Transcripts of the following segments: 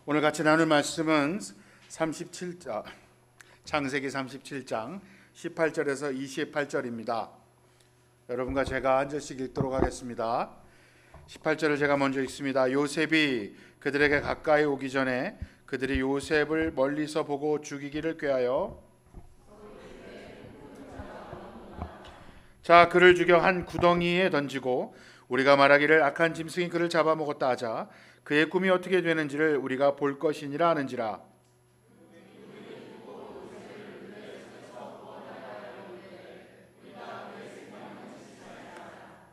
오늘 같이 나눌 말씀은 창세기 37장 18절에서 28절입니다. 여러분과 제가 한 절씩 읽도록 하겠습니다. 18절을 제가 먼저 읽습니다. 요셉이 그들에게 가까이 오기 전에 그들이 요셉을 멀리서 보고 죽이기를 꾀하여 그를 죽여 한 구덩이에 던지고 우리가 말하기를 악한 짐승이 그를 잡아먹었다 하자 그의 꿈이 어떻게 되는지를 우리가 볼 것이니라 하는지라.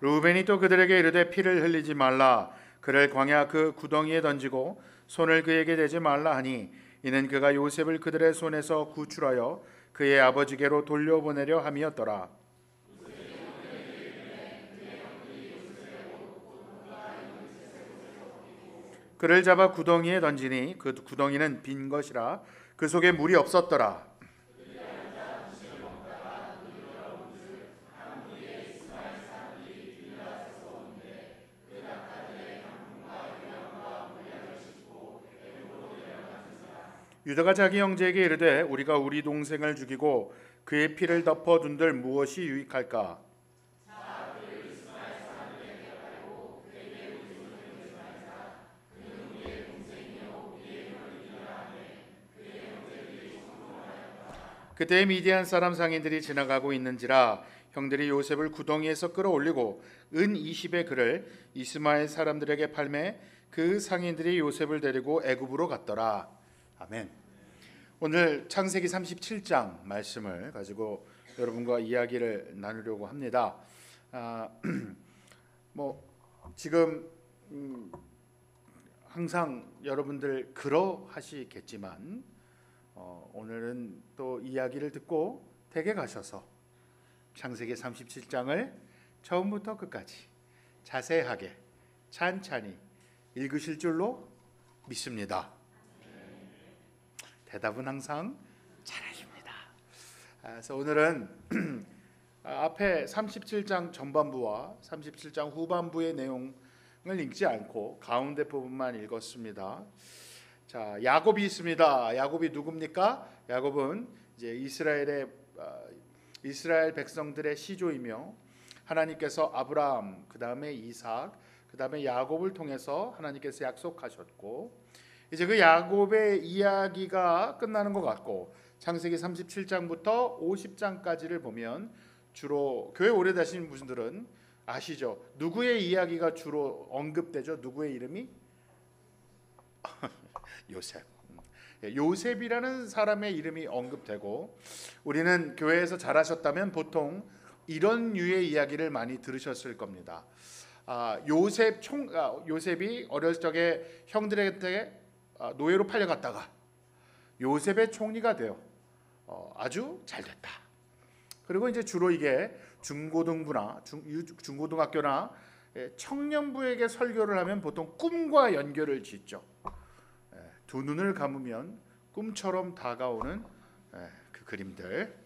르우벤이 또 그들에게 이르되 피를 흘리지 말라, 그를 광야 그 구덩이에 던지고 손을 그에게 대지 말라 하니, 이는 그가 요셉을 그들의 손에서 구출하여 그의 아버지께로 돌려보내려 함이었더라. 그를 잡아 구덩이에 던지니 그 구덩이는 빈 것이라 그 속에 물이 없었더라. 유다가 자기 형제에게 이르되 우리가 우리 동생을 죽이고 그의 피를 덮어둔들 무엇이 유익할까? 그때 미디안 사람 상인들이 지나가고 있는지라 형들이 요셉을 구덩이에서 끌어올리고 은 20의 그를 이스마엘 사람들에게 팔매 그 상인들이 요셉을 데리고 애굽으로 갔더라. 아멘. 오늘 창세기 37장 말씀을 가지고 여러분과 이야기를 나누려고 합니다. 지금 항상 여러분들 그러하시겠지만 오늘은 또 이야기를 듣고 댁에 가셔서 창세기 37장을 처음부터 끝까지 자세하게 찬찬히 읽으실 줄로 믿습니다. 대답은 항상 잘하십니다. 그래서 오늘은 앞에 37장 전반부와 37장 후반부의 내용을 읽지 않고 가운데 부분만 읽었습니다. 자, 야곱이 있습니다. 야곱이 누굽니까? 야곱은 이제 이스라엘 백성들의 시조이며 하나님께서 아브라함, 그 다음에 이삭, 그 다음에 야곱을 통해서 하나님께서 약속하셨고, 이제 그 야곱의 이야기가 끝나는 것 같고 창세기 37장부터 50장까지를 보면 주로 교회 오래되신 분들은 아시죠? 누구의 이야기가 주로 언급되죠? 누구의 이름이? 요셉. 요셉이라는 사람의 이름이 언급되고, 우리는 교회에서 자라셨다면 보통 이런 류의 이야기를 많이 들으셨을 겁니다. 요셉이 어렸을 적에 형들에게 노예로 팔려갔다가 요셉의 총리가 되어 아주 잘 됐다. 그리고 이제 주로 이게 중고등학교나 청년부에게 설교를 하면 보통 꿈과 연결을 짓죠. 두 눈을 감으면 꿈처럼 다가오는 그 그림들.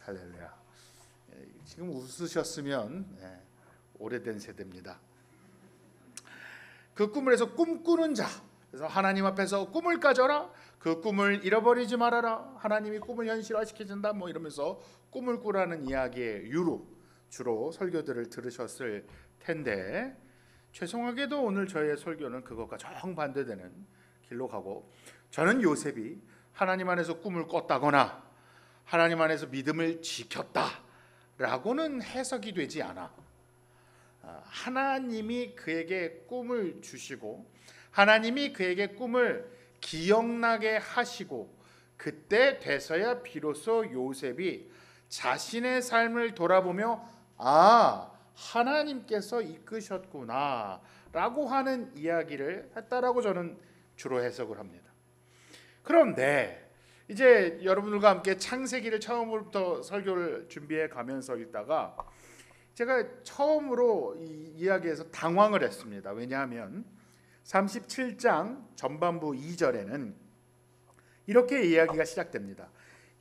할렐루야. 지금 웃으셨으면 오래된 세대입니다. 그 꿈을 해서 꿈꾸는 자, 그래서 하나님 앞에서 꿈을 가져라, 그 꿈을 잃어버리지 말아라, 하나님이 꿈을 현실화시켜준다, 이러면서 꿈을 꾸라는 이야기의 주로 설교들을 들으셨을 텐데, 죄송하게도 오늘 저의 설교는 그것과 정반대되는 길로 가고, 저는 요셉이 하나님 안에서 꿈을 꿨다거나 하나님 안에서 믿음을 지켰다라고는 해석이 되지 않아. 하나님이 그에게 꿈을 주시고 하나님이 그에게 꿈을 기억나게 하시고 그때 돼서야 비로소 요셉이 자신의 삶을 돌아보며 하나님께서 이끄셨구나 라고 하는 이야기를 했다라고 저는 주로 해석을 합니다. 그런데 이제 여러분들과 함께 창세기를 처음부터 설교를 준비해 가면서 읽다가 제가 처음으로 이 이야기에서 당황을 했습니다. 왜냐하면 37장 전반부 2절에는 이렇게 이야기가 시작됩니다.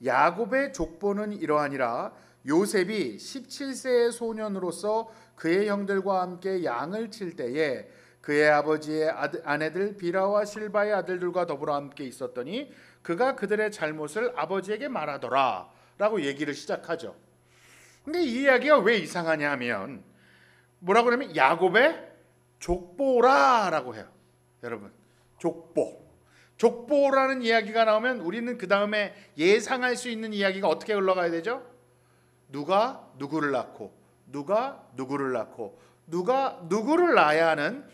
야곱의 족보는 이러하니라. 요셉이 17세의 소년으로서 그의 형들과 함께 양을 칠 때에 그의 아버지의 아내들 비라와 실바의 아들들과 더불어 함께 있었더니 그가 그들의 잘못을 아버지에게 말하더라 라고 얘기를 시작하죠. 근데 이 이야기가 왜 이상하냐 하면 뭐라고 하냐면 야곱의 족보라라고 해요. 여러분, 족보라는 이야기가 나오면 우리는 그 다음에 예상할 수 있는 이야기가 어떻게 흘러가야 되죠? 누가 누구를 낳고 누가 누구를 낳고 누가 누구를 낳아야 하는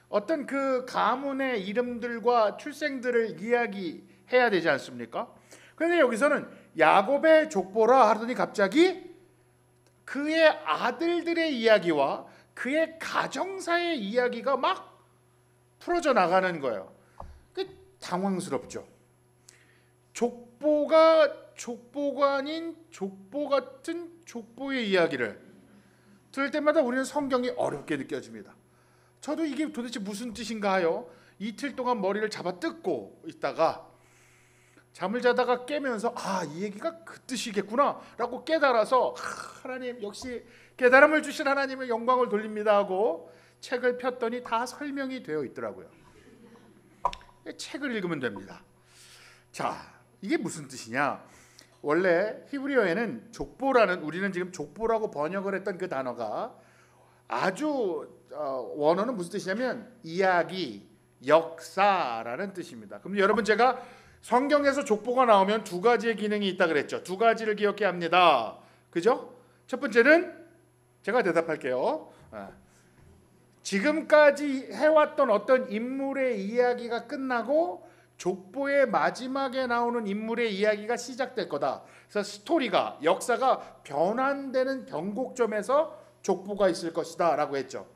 어떤 그 가문의 이름들과 출생들을 이야기해야 되지 않습니까? 그런데 여기서는 야곱의 족보라 하더니 갑자기 그의 아들들의 이야기와 그의 가정사의 이야기가 막 풀어져 나가는 거예요. 당황스럽죠. 족보가 아닌 족보 같은 족보의 이야기를 들을 때마다 우리는 성경이 어렵게 느껴집니다. 저도 이게 도대체 무슨 뜻인가 하여 이틀 동안 머리를 잡아 뜯고 있다가 잠을 자다가 깨면서 이 얘기가 그 뜻이겠구나 라고 깨달아서 하나님 역시 깨달음을 주신 하나님의 영광을 돌립니다 하고 책을 폈더니 다 설명이 되어 있더라고요. 책을 읽으면 됩니다. 자, 이게 무슨 뜻이냐? 원래 히브리어에는 족보라는, 우리는 지금 족보라고 번역을 했던 그 단어가 아주 원어는 무슨 뜻이냐면 이야기, 역사라는 뜻입니다. 그럼 여러분, 제가 성경에서 족보가 나오면 두 가지의 기능이 있다 그랬죠. 두 가지를 기억해야 합니다. 그죠? 첫 번째는 제가 대답할게요. 지금까지 해왔던 어떤 인물의 이야기가 끝나고 족보의 마지막에 나오는 인물의 이야기가 시작될 거다. 그래서 스토리가, 역사가 변환되는 변곡점에서 족보가 있을 것이다 라고 했죠.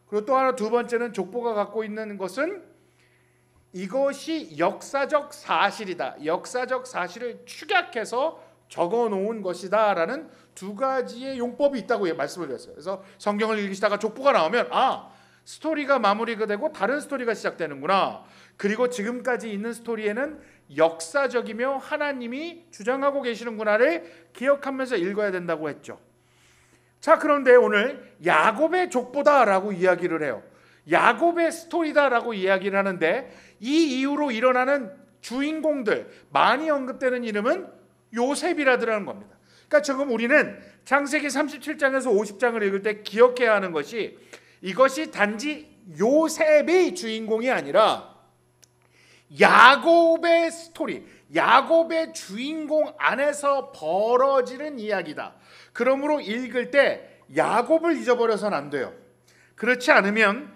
그리고 또 하나, 두 번째는 족보가 갖고 있는 것은 이것이 역사적 사실이다, 역사적 사실을 축약해서 적어놓은 것이다 라는 두 가지의 용법이 있다고 말씀을 드렸어요. 그래서 성경을 읽으시다가 족보가 나오면 스토리가 마무리가 되고 다른 스토리가 시작되는구나, 그리고 지금까지 있는 스토리에는 역사적이며 하나님이 주장하고 계시는구나를 기억하면서 읽어야 된다고 했죠. 자, 그런데 오늘 야곱의 족보다라고 이야기를 해요. 야곱의 스토리다라고 이야기를 하는데 이 이후로 일어나는 주인공들, 많이 언급되는 이름은 요셉이라더라는 겁니다. 그러니까 지금 우리는 창세기 37장에서 50장을 읽을 때 기억해야 하는 것이, 이것이 단지 요셉의 주인공이 아니라 야곱의 스토리, 야곱의 주인공 안에서 벌어지는 이야기다. 그러므로 읽을 때 야곱을 잊어버려서는 안 돼요. 그렇지 않으면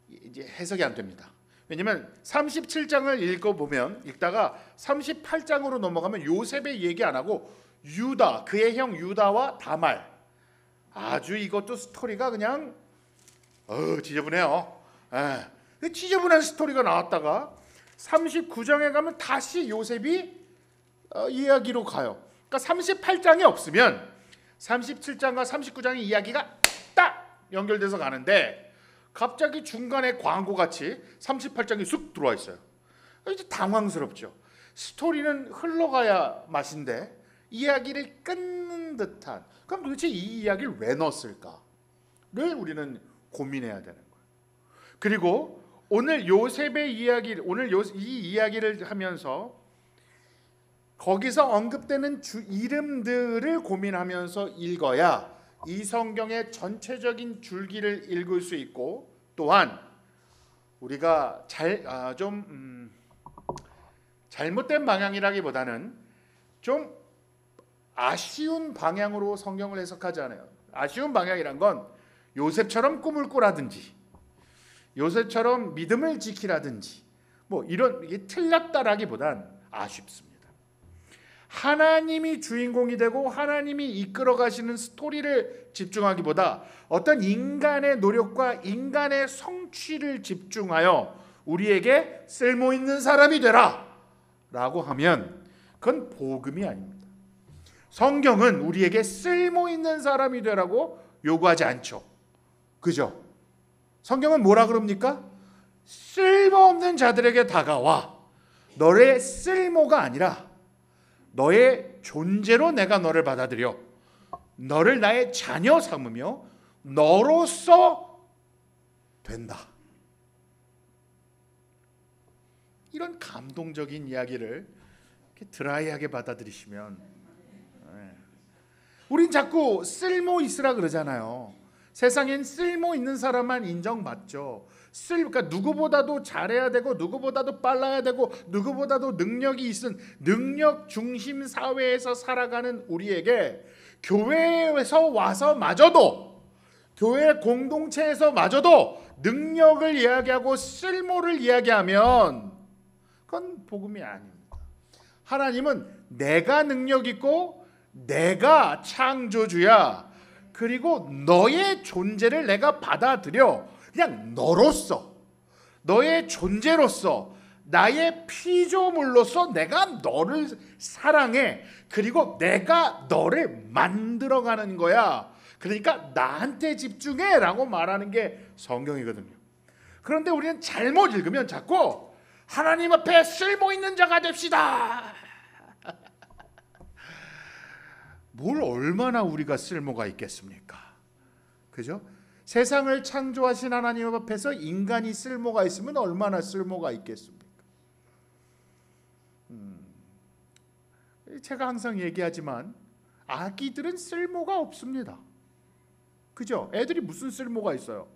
이제 해석이 안 됩니다. 왜냐하면 37장을 읽다가 38장으로 넘어가면 요셉의 얘기 안 하고 유다, 그의 형 유다와 다말, 아주 이것도 스토리가 그냥 지저분해요. 지저분한 스토리가 나왔다가 39장에 가면 다시 요셉이 이야기로 가요. 그러니까 38장이 없으면 37장과 39장의 이야기가 딱 연결돼서 가는데 갑자기 중간에 광고같이 38장이 쑥 들어와 있어요. 이제 당황스럽죠. 스토리는 흘러가야 맛인데 이야기를 끊는 듯한, 그럼 도대체 이 이야기를 왜 넣었을까를 우리는 고민해야 되는 거예요. 그리고 오늘 요셉의 이야기, 이 이야기를 하면서 거기서 언급되는 이름들을 고민하면서 읽어야 이 성경의 전체적인 줄기를 읽을 수 있고, 또한 우리가 잘못된 방향이라기보다는 좀 아쉬운 방향으로 성경을 해석하지 않아요. 아쉬운 방향이란 건 요셉처럼 꿈을 꾸라든지 요셉처럼 믿음을 지키라든지 이런, 이게 틀렸다라기보단 아쉽습니다. 하나님이 주인공이 되고 하나님이 이끌어 가시는 스토리를 집중하기보다 어떤 인간의 노력과 인간의 성취를 집중하여 우리에게 쓸모있는 사람이 되라 라고 하면 그건 복음이 아닙니다. 성경은 우리에게 쓸모있는 사람이 되라고 요구하지 않죠. 그죠? 성경은 뭐라 그럽니까? 쓸모없는 자들에게 다가와 너의 쓸모가 아니라 너의 존재로 내가 너를 받아들여 너를 나의 자녀 삼으며 너로서 된다 이런 감동적인 이야기를 이렇게 드라이하게 받아들이시면, 우린 자꾸 쓸모 있으라 그러잖아요. 세상엔 쓸모 있는 사람만 인정받죠. 그러니까 누구보다도 잘해야 되고 누구보다도 빨라야 되고 누구보다도 능력이 있은 능력 중심 사회에서 살아가는 우리에게 교회에서 와서 마저도, 교회 공동체에서 마저도 능력을 이야기하고 쓸모를 이야기하면 그건 복음이 아닙니다. 하나님은 내가 능력 있고 내가 창조주야. 그리고 너의 존재를 내가 받아들여. 그냥 너로서, 너의 존재로서, 나의 피조물로서 내가 너를 사랑해. 그리고 내가 너를 만들어가는 거야. 그러니까 나한테 집중해 라고 말하는 게 성경이거든요. 그런데 우리는 잘못 읽으면 자꾸 하나님 앞에 쓸모있는 자가 됩시다. 뭘 얼마나 우리가 쓸모가 있겠습니까? 그죠? 세상을 창조하신 하나님 앞에서 인간이 쓸모가 있으면 얼마나 쓸모가 있겠습니까? 제가 항상 얘기하지만 아기들은 쓸모가 없습니다. 그죠? 애들이 무슨 쓸모가 있어요?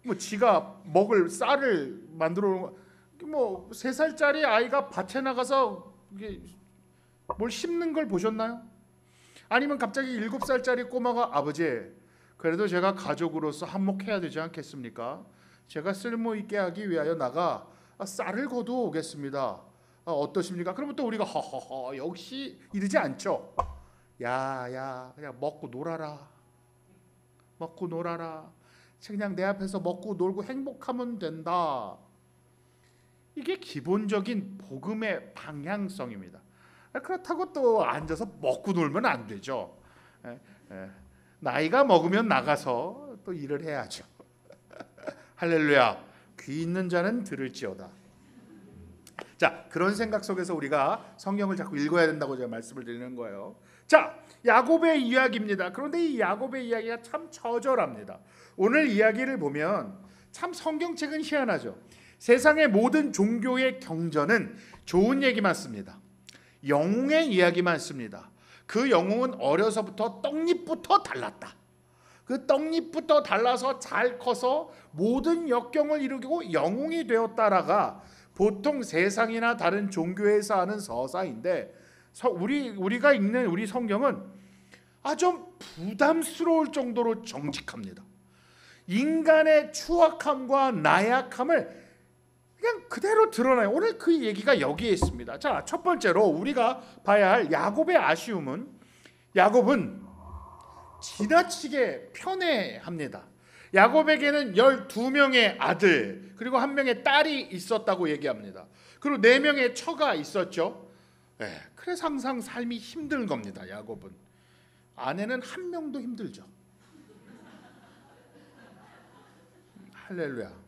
뭐 지가 먹을 쌀을 만들어 놓은 뭐 3살짜리 아이가 밭에 나가서 뭘 심는 걸 보셨나요? 아니면 갑자기 7살짜리 꼬마가 아버지, 그래도 제가 가족으로서 한몫해야 되지 않겠습니까? 제가 쓸모 있게 하기 위하여 나가 쌀을 거두어 오겠습니다. 어떠십니까? 그러면 또 우리가 허허허 역시 이러지 않죠. 야 그냥 먹고 놀아라. 먹고 놀아라. 그냥 내 앞에서 먹고 놀고 행복하면 된다. 이게 기본적인 복음의 방향성입니다. 그렇다고 또 앉아서 먹고 놀면 안 되죠. 나이가 먹으면 나가서 또 일을 해야죠. 할렐루야. 귀 있는 자는 들을지어다. 자, 그런 생각 속에서 우리가 성경을 자꾸 읽어야 된다고 제가 말씀을 드리는 거예요. 자, 야곱의 이야기입니다. 그런데 이 야곱의 이야기가 참 처절합니다. 오늘 이야기를 보면 참 성경책은 희한하죠. 세상의 모든 종교의 경전은 좋은 얘기만 씁니다. 영웅의 이야기만 씁니다. 그 영웅은 어려서부터 떡잎부터 달랐다. 그 떡잎부터 달라서 잘 커서 모든 역경을 이루고 영웅이 되었다라가 보통 세상이나 다른 종교에서 하는 서사인데, 우리가 읽는 우리 성경은 아주 부담스러울 정도로 정직합니다. 인간의 추악함과 나약함을 그냥 그대로 드러나요. 오늘 그 얘기가 여기에 있습니다. 자, 첫 번째로 우리가 봐야 할 야곱의 아쉬움은, 야곱은 지나치게 편애합니다. 야곱에게는 12명의 아들 그리고 1명의 딸이 있었다고 얘기합니다. 그리고 4명의 처가 있었죠. 그래서 항상 삶이 힘든 겁니다. 야곱은. 아내는 1명도 힘들죠. 할렐루야.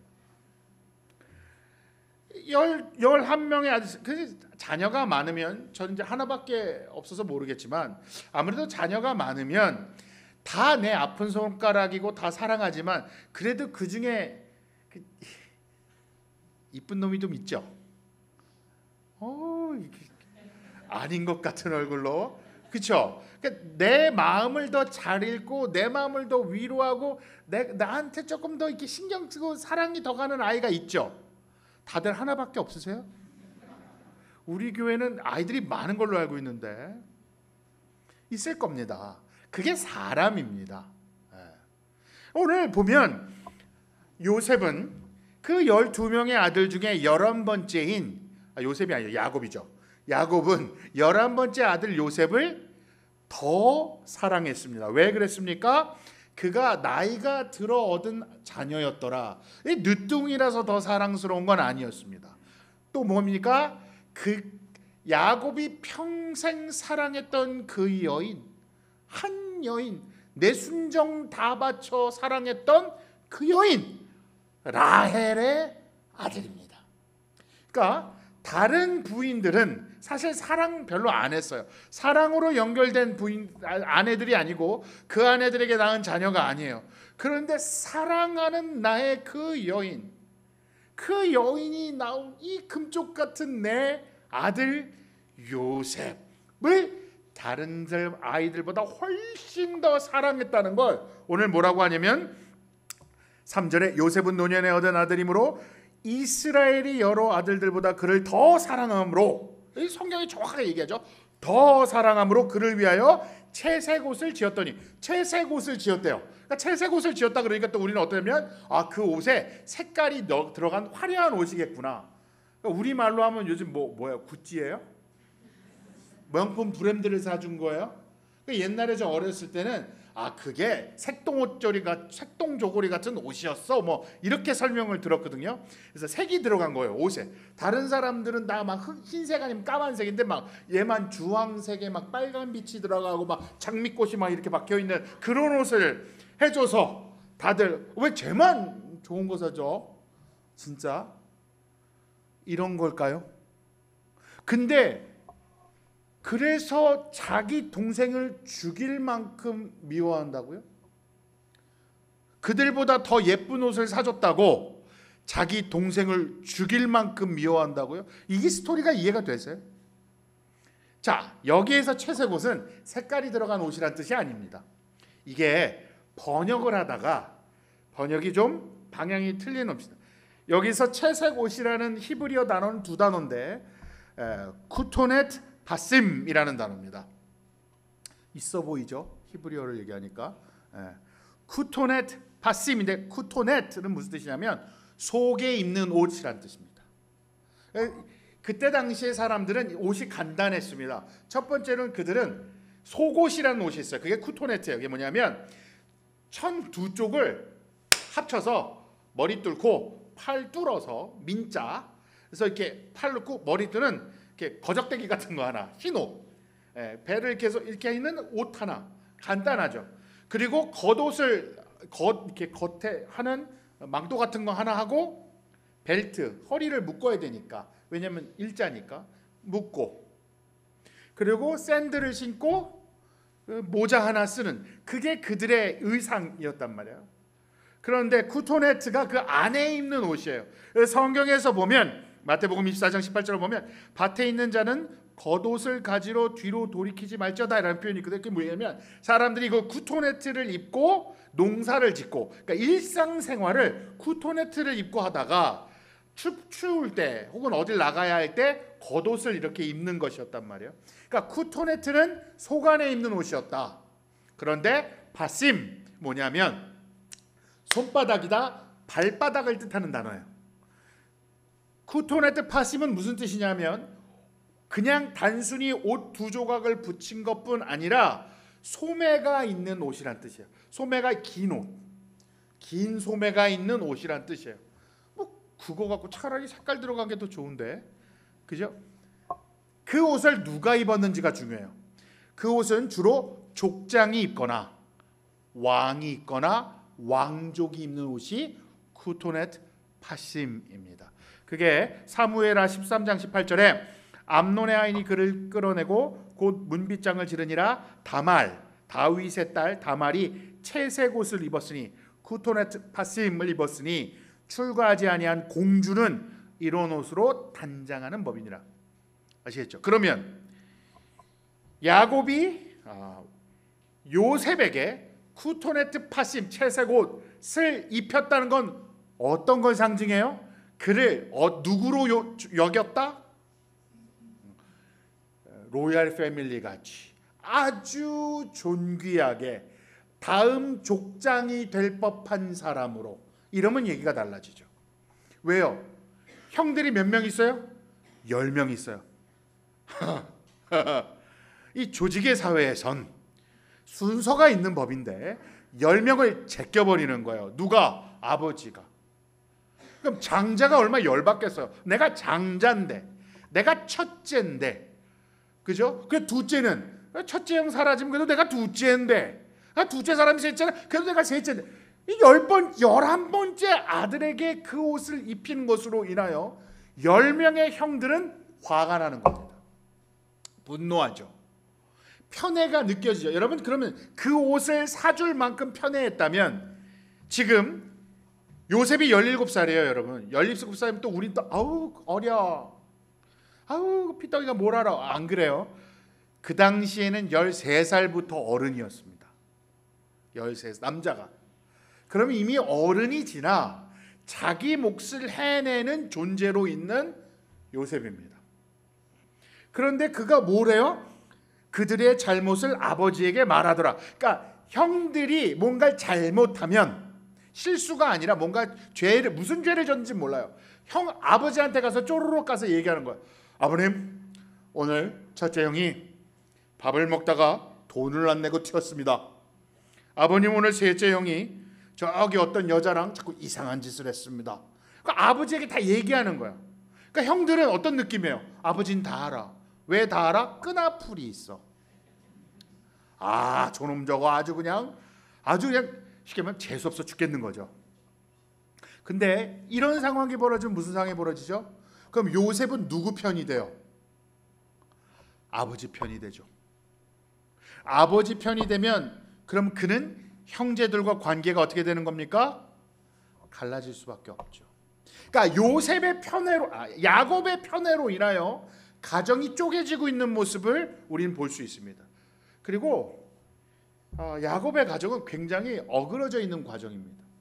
11명의 아들, 그 자녀가 많으면, 저는 이제 하나밖에 없어서 모르겠지만 아무래도 자녀가 많으면 다 내 아픈 손가락이고 다 사랑하지만 그래도 그 중에 이쁜 놈이 좀 있죠. 아닌 것 같은 얼굴로, 그렇죠? 그러니까 내 마음을 더 잘 읽고 내 마음을 더 위로하고 나한테 조금 더 이렇게 신경 쓰고 사랑이 더 가는 아이가 있죠. 다들 하나밖에 없으세요? 우리 교회는 아이들이 많은 걸로 알고 있는데 있을 겁니다. 그게 사람입니다. 오늘 보면 요셉은 그 12명의 아들 중에 11번째인, 요셉이 아니죠, 야곱이죠. 야곱은 11번째 아들 요셉을 더 사랑했습니다. 왜 그랬습니까? 그가 나이가 들어 얻은 자녀였더라. 늦둥이라서 더 사랑스러운 건 아니었습니다. 또 뭡니까? 그 야곱이 평생 사랑했던 그 여인, 한 여인, 내 순정 다 바쳐 사랑했던 그 여인 라헬의 아들입니다. 그러니까 다른 부인들은 사실 사랑 별로 안 했어요. 사랑으로 연결된 아내들이 아니고 그 아내들에게 낳은 자녀가 아니에요. 그런데 사랑하는 나의 그 여인, 그 여인이 나온 이 금쪽 같은 내 아들 요셉을 다른 아이들보다 훨씬 더 사랑했다는 걸 오늘 뭐라고 하냐면 3절에 요셉은 노년에 얻은 아들이므로 이스라엘이 여러 아들들보다 그를 더 사랑함으로, 이 성경이 정확하게 얘기하죠. 더 사랑함으로 그를 위하여 채색 옷을 지었더니, 채색 옷을 지었대요. 그러니까 채색 옷을 지었다 그러니까 또 우리는 어떠냐면 그 옷에 색깔이 들어간 화려한 옷이겠구나. 그러니까 우리말로 하면 요즘 뭐예요? 구찌예요? 명품 브랜드를 사준 거예요? 그러니까 옛날에 저 어렸을 때는 그게 색동저고리 같은 옷이었어, 뭐 이렇게 설명을 들었거든요. 그래서 색이 들어간 거예요, 옷에. 다른 사람들은 다 막 흰색 아니면 까만색인데 막 얘만 주황색에 막 빨간 빛이 들어가고 막 장미꽃이 막 이렇게 박혀 있는 그런 옷을 해줘서 다들 왜 쟤만 좋은 거 사줘? 진짜 이런 걸까요? 근데 그래서 자기 동생을 죽일 만큼 미워한다고요? 그들보다 더 예쁜 옷을 사줬다고 자기 동생을 죽일 만큼 미워한다고요? 이게 스토리가 이해가 되세요? 자, 여기에서 채색 옷은 색깔이 들어간 옷이란 뜻이 아닙니다. 이게 번역을 하다가 번역이 좀 방향이 틀린 옷입니다. 여기서 채색 옷이라는 히브리어 단어는 두 단어인데 쿠토넷 바심이라는 단어입니다. 있어 보이죠? 히브리어를 얘기하니까. 쿠토넷 바심인데 쿠토넷은 무슨 뜻이냐면 속에 입는 옷이란 뜻입니다. 그때 당시의 사람들은 옷이 간단했습니다. 첫 번째는 그들은 속옷이라는 옷이 있어요. 그게 쿠토네트예요. 그게 뭐냐면 천 두 쪽을 합쳐서 머리 뚫고 팔 뚫어서 민자, 그래서 이렇게 팔 넣고 머리 뚫은 이렇게 거적대기 같은 거 하나, 흰 옷, 배를 이렇게 있는 옷 하나, 간단하죠. 그리고 겉옷을 이렇게 겉에 하는 망토 같은 거 하나 하고 벨트, 허리를 묶어야 되니까, 왜냐면 일자니까 묶고, 그리고 샌들을 신고 모자 하나 쓰는, 그게 그들의 의상이었단 말이에요. 그런데 쿠토네트가 그 안에 입는 옷이에요. 성경에서 보면 마태복음 24장 18절을 보면 밭에 있는 자는 겉옷을 가지러 뒤로 돌이키지 말자다 라는 표현이 있거든요. 그게 뭐냐면 사람들이 그 쿠토네트를 입고 농사를 짓고, 그러니까 일상생활을 쿠토네트를 입고 하다가 추울 때 혹은 어딜 나가야 할 때 겉옷을 이렇게 입는 것이었단 말이에요. 그러니까 쿠토네트는 속 안에 입는 옷이었다. 그런데 바심 뭐냐면 손바닥이다 발바닥을 뜻하는 단어예요. 쿠토네트 파심은 무슨 뜻이냐면 그냥 단순히 옷 두 조각을 붙인 것뿐 아니라 소매가 있는 옷이란 뜻이에요. 소매가 긴 옷, 긴 소매가 있는 옷이란 뜻이에요. 뭐 그거 갖고 차라리 색깔 들어간 게 더 좋은데, 그죠? 그 옷을 누가 입었는지가 중요해요. 그 옷은 주로 족장이 입거나 왕이 입거나 왕족이 입는 옷이 쿠토넷 파심입니다. 그게 사무엘하 13장 18절에 암논의 아인이 그를 끌어내고 곧 문빗장을 지르니라 다윗의 딸 다말이 채색 옷을 입었으니 쿠토넷 파심을 입었으니 출가하지 아니한 공주는 이런 옷으로 단장하는 법이니라. 아시겠죠? 그러면 야곱이 요셉에게 쿠토네트 파심 채색 옷을 입혔다는 건 어떤 걸 상징해요? 그를 누구로 여겼다? 로얄 패밀리 같이 아주 존귀하게 다음 족장이 될 법한 사람으로. 이러면 얘기가 달라지죠. 왜요? 형들이 몇 명 있어요? 10명 있어요. 이 조직의 사회에선 순서가 있는 법인데 10명을 제껴버리는 거예요. 누가? 아버지가. 그럼 장자가 얼마 열받겠어요. 내가 장자인데, 내가 첫째인데, 그죠? 그 둘째는 첫째 형 사라지면 그래도 내가 둘째인데, 둘째 사람이 셋째는 그래도 내가 셋째인데, 이 11번째 아들에게 그 옷을 입힌 것으로 인하여 10명의 형들은 화가 나는 겁니다. 분노하죠. 편애가 느껴지죠. 여러분, 그러면 그 옷을 사줄 만큼 편애했다면 지금 요셉이 17살이에요, 여러분. 17살이면 또 우린 또 아우 어려. 아우 피덩이가 뭘 알아. 안 그래요? 그 당시에는 13살부터 어른이었습니다. 13살 남자가. 그러면 이미 어른이 지나 자기 몫을 해내는 존재로 있는 요셉입니다. 그런데 그가 뭐래요? 그들의 잘못을 아버지에게 말하더라. 그러니까 형들이 뭔가를 잘못하면, 실수가 아니라 뭔가 죄를, 무슨 죄를 졌는지 몰라요. 형 아버지한테 가서 쪼르륵 가서 얘기하는 거예요. 아버님, 오늘 첫째 형이 밥을 먹다가 돈을 안 내고 튀었습니다. 아버님, 오늘 셋째 형이 저기 어떤 여자랑 자꾸 이상한 짓을 했습니다. 그러니까 아버지에게 다 얘기하는 거야. 그러니까 형들은 어떤 느낌이에요? 아버지는 다 알아. 왜 다 알아? 끈아풀이 있어. 아, 저놈 저거 아주 그냥 쉽게 말하면 재수없어 죽겠는 거죠. 근데 이런 상황이 벌어지면 무슨 상황이 벌어지죠? 그럼 요셉은 누구 편이 돼요? 아버지 편이 되죠. 아버지 편이 되면 그럼 그는 형제들과 관계가 어떻게 되는 겁니까? 갈라질 수밖에 없죠. 그러니까 요셉의 편애로, 야곱의 편애로 인하여 가정이 쪼개지고 있는 모습을 우리는 볼 수 있습니다. 그리고 야곱의 가정은 굉장히 어그러져 있는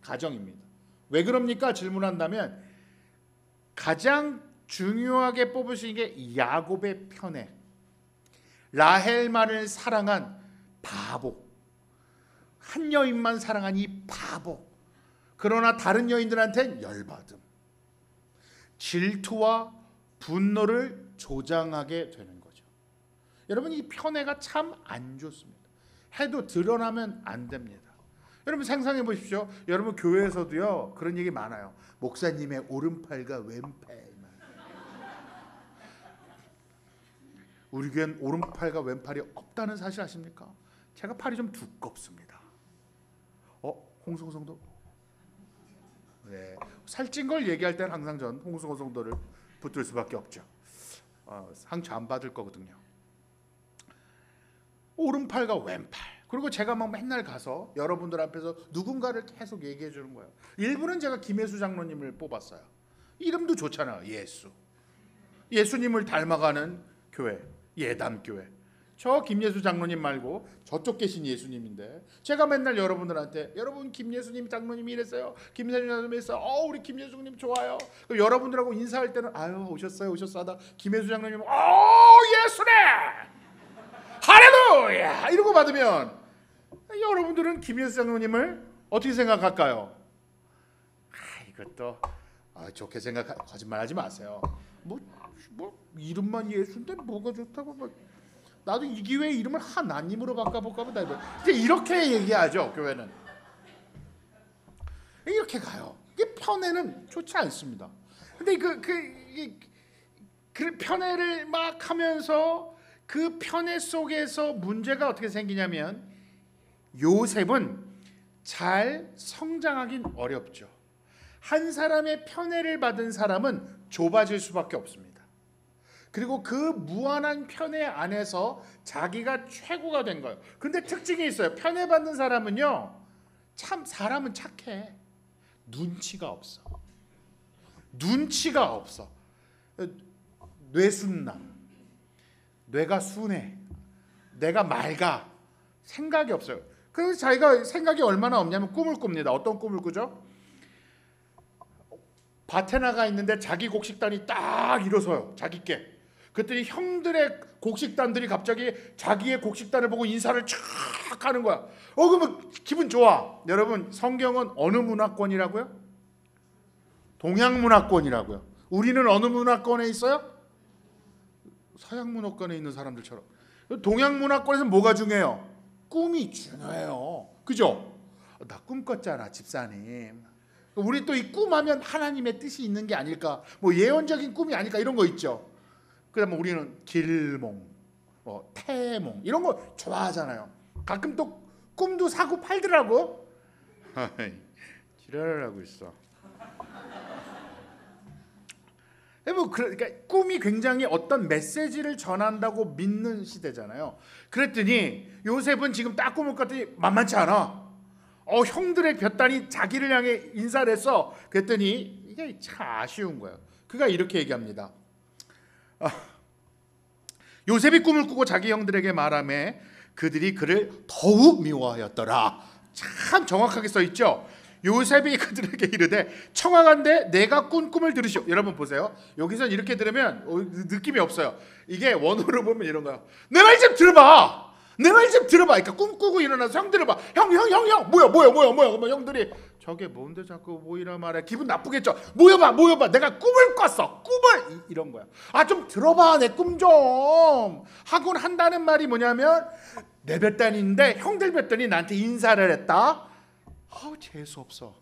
가정입니다. 왜 그럽니까? 질문한다면 가장 중요하게 뽑으신 게 야곱의 편애, 라헬만을 사랑한 바보, 한 여인만 사랑한 이 바보, 그러나 다른 여인들한테는 열받음, 질투와 분노를 조장하게 되는 거죠. 여러분, 이 편애가 참 안 좋습니다. 해도 드러나면 안 됩니다. 여러분 상상해 보십시오. 여러분 교회에서도요 그런 얘기 많아요. 목사님의 오른팔과 왼팔. 우리 교회는 오른팔과 왼팔이 없다는 사실 아십니까? 제가 팔이 좀 두껍습니다. 홍승호 성도? 네, 살찐 걸 얘기할 때는 항상 전 홍승호 성도를 붙들 수밖에 없죠. 상처 안 받을 거거든요. 오른팔과 왼팔. 그리고 제가 막 맨날 가서 여러분들 앞에서 누군가를 계속 얘기해 주는 거예요. 일부는 제가 김예수 장로님을 뽑았어요. 이름도 좋잖아요. 예수님을 닮아가는 교회, 예담교회. 저 김예수 장로님 말고 저쪽 계신 예수님인데 제가 맨날 여러분들한테 여러분 김예수님 장로님이 이랬어요. 김예수님 장로님이 이랬어요. 우리 김예수님 좋아요. 그럼 여러분들하고 인사할 때는 아유 오셨어요 하다 김예수 장로님 예수님 할렐루야 이러고 받으면 여러분들은 김예수 장로님을 어떻게 생각할까요? 이것도 좋게 거짓말하지 마세요. 뭐 이름만 예수인데 뭐가 좋다고 나도 이 기회에 이름을 하나님으로 바꿔볼까 보다. 이렇게 얘기하죠. 교회는 이렇게 가요. 이게 편애는 좋지 않습니다. 근데 그 편애를 막 하면서 그 편애 속에서 문제가 어떻게 생기냐면 요셉은 잘 성장하긴 어렵죠. 한 사람의 편애를 받은 사람은 좁아질 수밖에 없습니다. 그리고 그 무한한 편애 안에서 자기가 최고가 된 거예요. 근데 특징이 있어요. 편애받는 사람은요, 참 사람은 착해. 눈치가 없어. 뇌순남. 뇌가 순해. 내가 맑아. 생각이 없어요. 그래서 자기가 생각이 얼마나 없냐면 꿈을 꿉니다. 어떤 꿈을 꾸죠? 밭에 나가 있는데 자기 곡식단이 딱 일어서요. 자기께. 그랬더니 형들의 곡식단들이 갑자기 자기의 곡식단을 보고 인사를 촥 하는 거야. 그러면 기분 좋아. 여러분 성경은 어느 문화권이라고요? 동양 문화권이라고요. 우리는 어느 문화권에 있어요? 서양 문화권에 있는 사람들처럼. 동양 문화권에서 뭐가 중요해요? 꿈이 중요해요. 그죠? 나 꿈 꿨잖아 집사님. 우리 또 이 꿈하면 하나님의 뜻이 있는 게 아닐까, 뭐 예언적인 꿈이 아닐까 이런 거 있죠. 그다음에 우리는 길몽, 태몽 이런 거 좋아하잖아요. 가끔 또 꿈도 사고 팔더라고. 지랄을 하고 있어. 그러니까 꿈이 굉장히 어떤 메시지를 전한다고 믿는 시대잖아요. 그랬더니 요셉은 지금 딱 꿈을 꿨더니 만만치 않아. 형들의 볕단이 자기를 향해 인사를 했어. 그랬더니 이게 참 아쉬운 거예요. 그가 이렇게 얘기합니다. 요셉이 꿈을 꾸고 자기 형들에게 말하매 그들이 그를 더욱 미워하였더라. 참 정확하게 써 있죠. 요셉이 그들에게 이르되 청하건대 내가 꾼 꿈을 들으시오. 여러분 보세요. 여기서 이렇게 들으면 느낌이 없어요. 이게 원어로 보면 이런 거야. 내 말 좀 들어봐. 내 말 좀 들어봐. 그러니까 꿈꾸고 일어나서 형 들어봐. 형 뭐야. 형들이 저게 뭔데 자꾸 모이라 말해. 기분 나쁘겠죠. 모여봐. 내가 꿈을 꿨어. 꿈을 이런 거야. 좀 들어봐. 내 꿈 좀 하곤 한다는 말이 뭐냐면 내 볕단인데 형들 볕단이 나한테 인사를 했다. 재수 없어.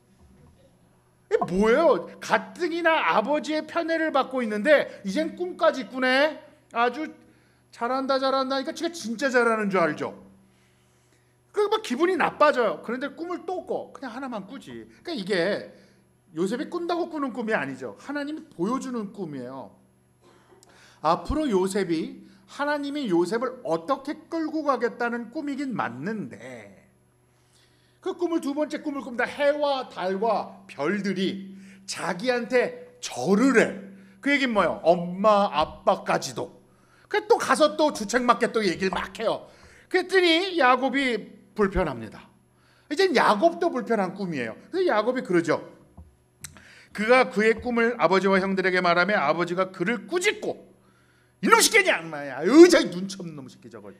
이게 뭐예요? 가뜩이나 아버지의 편애를 받고 있는데 이젠 꿈까지 꾸네. 아주 잘한다. 그러니까 지가 진짜 잘하는 줄 알죠. 그러니까 막 기분이 나빠져요. 그런데 꿈을 또 꿔. 그냥 하나만 꾸지. 그러니까 이게 요셉이 꾼다고 꾸는 꿈이 아니죠. 하나님이 보여주는 꿈이에요. 앞으로 요셉이 하나님이 요셉을 어떻게 끌고 가겠다는 꿈이긴 맞는데 그 꿈을 두 번째 꿈을 꿉니다. 해와 달과 별들이 자기한테 절을 해. 그 얘기는 뭐예요? 엄마 아빠까지도. 그 또 가서 또 주책맞게 또 얘기를 막 해요. 그랬더니 야곱이 불편합니다. 이젠 야곱도 불편한 꿈이에요. 그래서 야곱이 그러죠. 그가 그의 꿈을 아버지와 형들에게 말하며 아버지가 그를 꾸짖고 이놈 새끼냐 악마야. 저기 눈치 없는 놈 새끼 저거.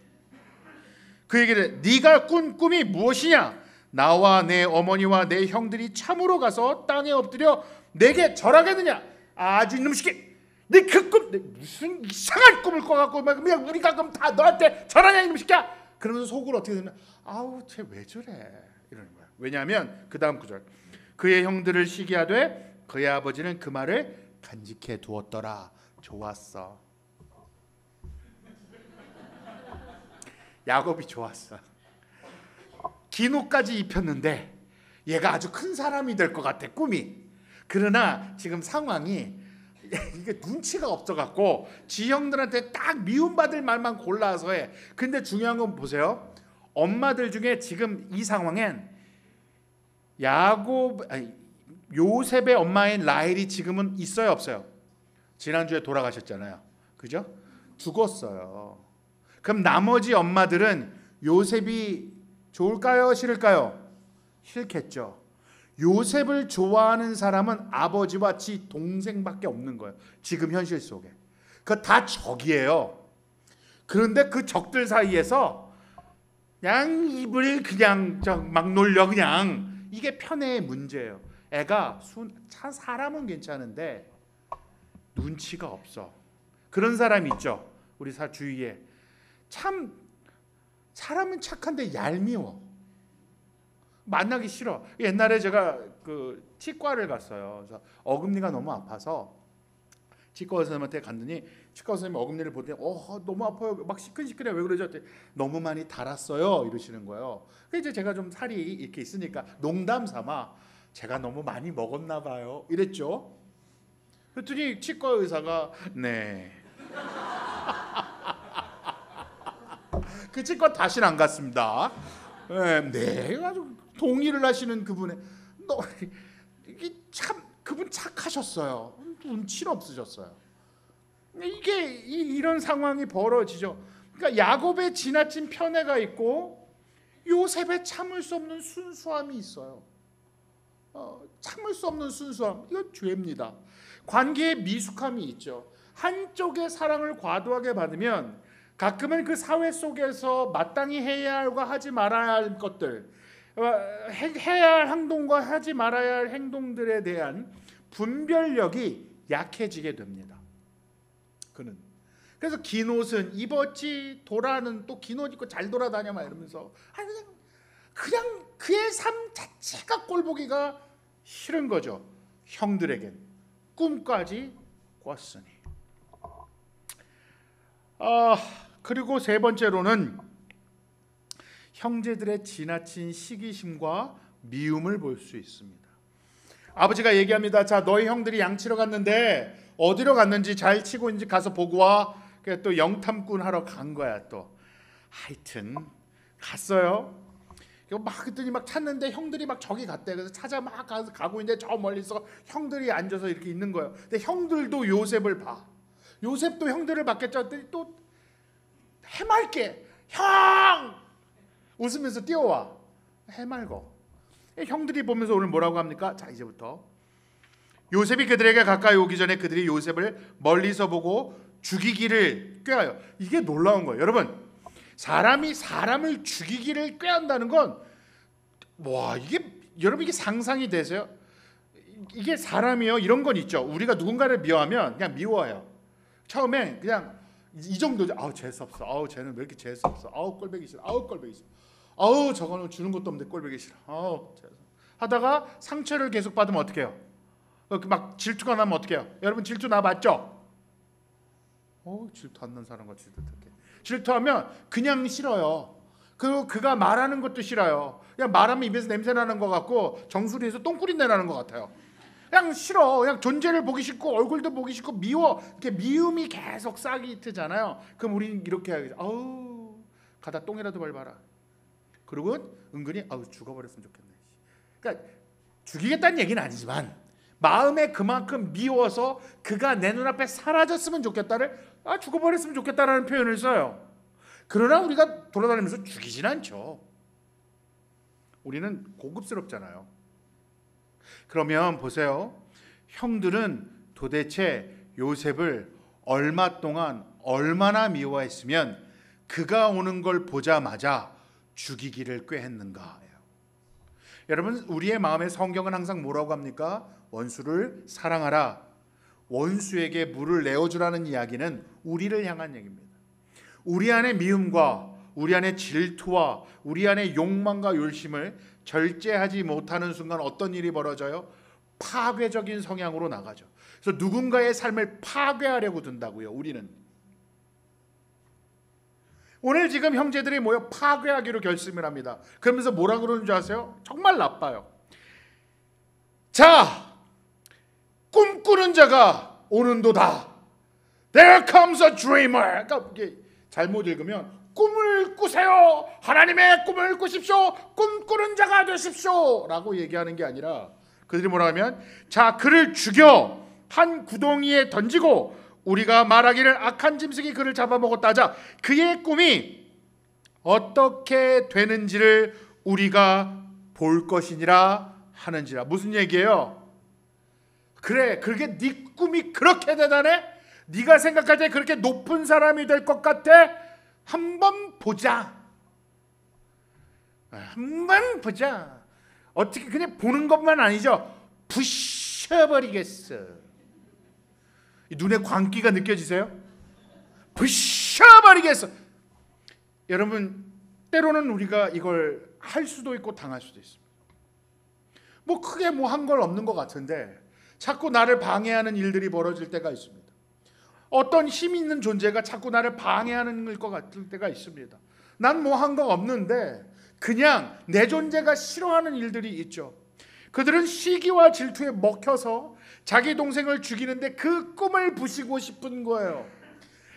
그 얘기를 네가 꾼 꿈이 무엇이냐? 나와 내 어머니와 내 형들이 참으로 가서 땅에 엎드려 내게 절하겠느냐? 아주 이놈 새끼. 네 그 꿈 무슨 이상한 꿈을 꿔갖고 막 그냥 우리가 그럼 다 너한테 절하냐 이놈 새끼야. 그러면서 속으로 어떻게 되냐? 쟤 왜 저래? 이러는 거야. 왜냐하면 그 다음 구절. 그의 형들을 시기하되 그의 아버지는 그 말을 간직해 두었더라. 좋았어. 야곱이 좋았어. 긴 옷까지 입혔는데 얘가 아주 큰 사람이 될 것 같아 꿈이. 그러나 지금 상황이 이게 눈치가 없어갖고 지 형들한테 딱 미움받을 말만 골라서 해. 근데 중요한 건 보세요. 엄마들 중에 지금 이 상황엔 요셉의 엄마인 라헬이 지금은 있어요 없어요? 지난주에 돌아가셨잖아요. 그죠? 죽었어요. 그럼 나머지 엄마들은 요셉이 좋을까요? 싫을까요? 싫겠죠. 요셉을 좋아하는 사람은 아버지와 지 동생밖에 없는 거예요. 지금 현실 속에. 그거 다 적이에요. 그런데 그 적들 사이에서 그냥 입을 그냥 막 놀려 그냥. 이게 편애의 문제예요. 애가 사람은 괜찮은데 눈치가 없어. 그런 사람이 있죠. 우리 주위에. 참 사람은 착한데 얄미워. 만나기 싫어. 옛날에 제가 그 치과를 갔어요. 그래서 어금니가 너무 아파서 치과 선생님한테 갔더니 치과 선생님이 어금니를 보더니 너무 아파요. 막 시큰시큰해. 왜 그러죠? 너무 많이 달았어요. 이러시는 거예요. 그래서 이제 제가 좀 살이 이렇게 있으니까 농담 삼아 제가 너무 많이 먹었나 봐요. 이랬죠. 그랬더니 치과 의사가 네. 그 치과 다시는 안 갔습니다. 네, 아주 동의를 하시는 그분의 이게 참 그분 착하셨어요. 눈치는 없으셨어요. 이게 이런 상황이 벌어지죠. 그러니까 야곱의 지나친 편애가 있고 요셉의 참을 수 없는 순수함이 있어요. 참을 수 없는 순수함, 이건 죄입니다. 관계에 미숙함이 있죠. 한쪽의 사랑을 과도하게 받으면 가끔은 그 사회 속에서 마땅히 해야 할과 하지 말아야 할 것들, 해야 할 행동과 하지 말아야 할 행동들에 대한 분별력이 약해지게 됩니다. 그래서 긴 옷은 입었지 돌아는 또 긴 옷 입고 잘 돌아다녀 막 이러면서 그냥 그의 삶 자체가 꼴보기가 싫은 거죠. 형들에겐 꿈까지 꿨으니. 그리고 세 번째로는 형제들의 지나친 시기심과 미움을 볼 수 있습니다. 아버지가 얘기합니다. 자, 너희 형들이 양치러 갔는데 어디로 갔는지 잘 치고 있는지 가서 보고 와. 그래서 또 영탐꾼 하러 간 거야 또. 하여튼 갔어요. 막 그랬더니 막 찾는데 형들이 막 저기 갔대. 그래서 찾아 막 가고 있는데 저 멀리서 형들이 앉아서 이렇게 있는 거예요. 근데 형들도 요셉을 봐. 요셉도 형들을 봤겠죠. 했더니 또 해맑게 형 웃으면서 뛰어와. 해맑어. 형들이 보면서 오늘 뭐라고 합니까? 자, 이제부터 요셉이 그들에게 가까이 오기 전에 그들이 요셉을 멀리서 보고 죽이기를 꾀하여. 이게 놀라운 거예요. 여러분, 사람이 사람을 죽이기를 꾀한다는 건 와, 여러분 이게 상상이 되세요? 이게 사람이요. 이런 건 있죠. 우리가 누군가를 미워하면 그냥 미워해요. 처음에 그냥 이 정도죠. 아우 재수 없어. 아우 쟤는 왜 이렇게 재수 없어. 아우 꼴보기 싫어. 아우 꼴보기 싫어. 아우 저거는 주는 것도 없는데 꼴보기 싫어. 아우 하다가 상처를 계속 받으면 어떻게 해요? 막 질투가 나면 어떻게 해요? 여러분 질투 나 맞죠? 질투 안 난 사람 같이 어떻게? 질투하면 그냥 싫어요. 그리고 그가 말하는 것도 싫어요. 그냥 말하면 입에서 냄새 나는 것 같고 정수리에서 똥꾸린내 나는 것 같아요. 그냥 싫어. 그냥 존재를 보기 싫고 얼굴도 보기 싫고 미워. 이렇게 미움이 계속 싹이 트잖아요. 그럼 우리는 이렇게 해야겠죠. 아우 가다 똥이라도 밟아라. 그리고 은근히 아우 죽어버렸으면 좋겠네. 그러니까 죽이겠다는 얘기는 아니지만 마음에 그만큼 미워서 그가 내 눈앞에 사라졌으면 좋겠다를 죽어버렸으면 좋겠다라는 표현을 써요. 그러나 우리가 돌아다니면서 죽이진 않죠. 우리는 고급스럽잖아요. 그러면 보세요. 형들은 도대체 요셉을 얼마 동안 얼마나 미워했으면 그가 오는 걸 보자마자 죽이기를 꾀했는가. 여러분, 우리의 마음에 성경은 항상 뭐라고 합니까? 원수를 사랑하라. 원수에게 물을 내어주라는 이야기는 우리를 향한 얘기입니다. 우리 안의 미움과 우리 안의 질투와 우리 안의 욕망과 열심을 절제하지 못하는 순간 어떤 일이 벌어져요? 파괴적인 성향으로 나가죠. 그래서 누군가의 삶을 파괴하려고 든다고요. 우리는 오늘 지금 형제들이 모여 파괴하기로 결심을 합니다. 그러면서 뭐라 그러는 줄 아세요? 정말 나빠요. 자, 꿈꾸는 자가 오는도다. There comes a dreamer. 그러니까 이게 잘못 읽으면 꿈을 꾸세요. 하나님의 꿈을 꾸십시오. 꿈꾸는 자가 되십시오. 라고 얘기하는 게 아니라 그들이 뭐라 하면 자, 그를 죽여 한 구덩이에 던지고 우리가 말하기를 악한 짐승이 그를 잡아먹었다 하자. 그의 꿈이 어떻게 되는지를 우리가 볼 것이니라 하는지라. 무슨 얘기예요? 그래, 그게 네 꿈이 그렇게 대단해? 네가 생각할 때 그렇게 높은 사람이 될 것 같아? 한번 보자. 한번 보자. 어떻게 그냥 보는 것만 아니죠. 부셔버리겠어. 눈에 광기가 느껴지세요? 부셔버리겠어. 여러분, 때로는 우리가 이걸 할 수도 있고 당할 수도 있습니다. 뭐 크게 뭐 한 걸 없는 것 같은데 자꾸 나를 방해하는 일들이 벌어질 때가 있습니다. 어떤 힘 있는 존재가 자꾸 나를 방해하는 것 같을 때가 있습니다. 난 뭐 한 거 없는데 그냥 내 존재가 싫어하는 일들이 있죠. 그들은 시기와 질투에 먹혀서 자기 동생을 죽이는데 그 꿈을 부시고 싶은 거예요.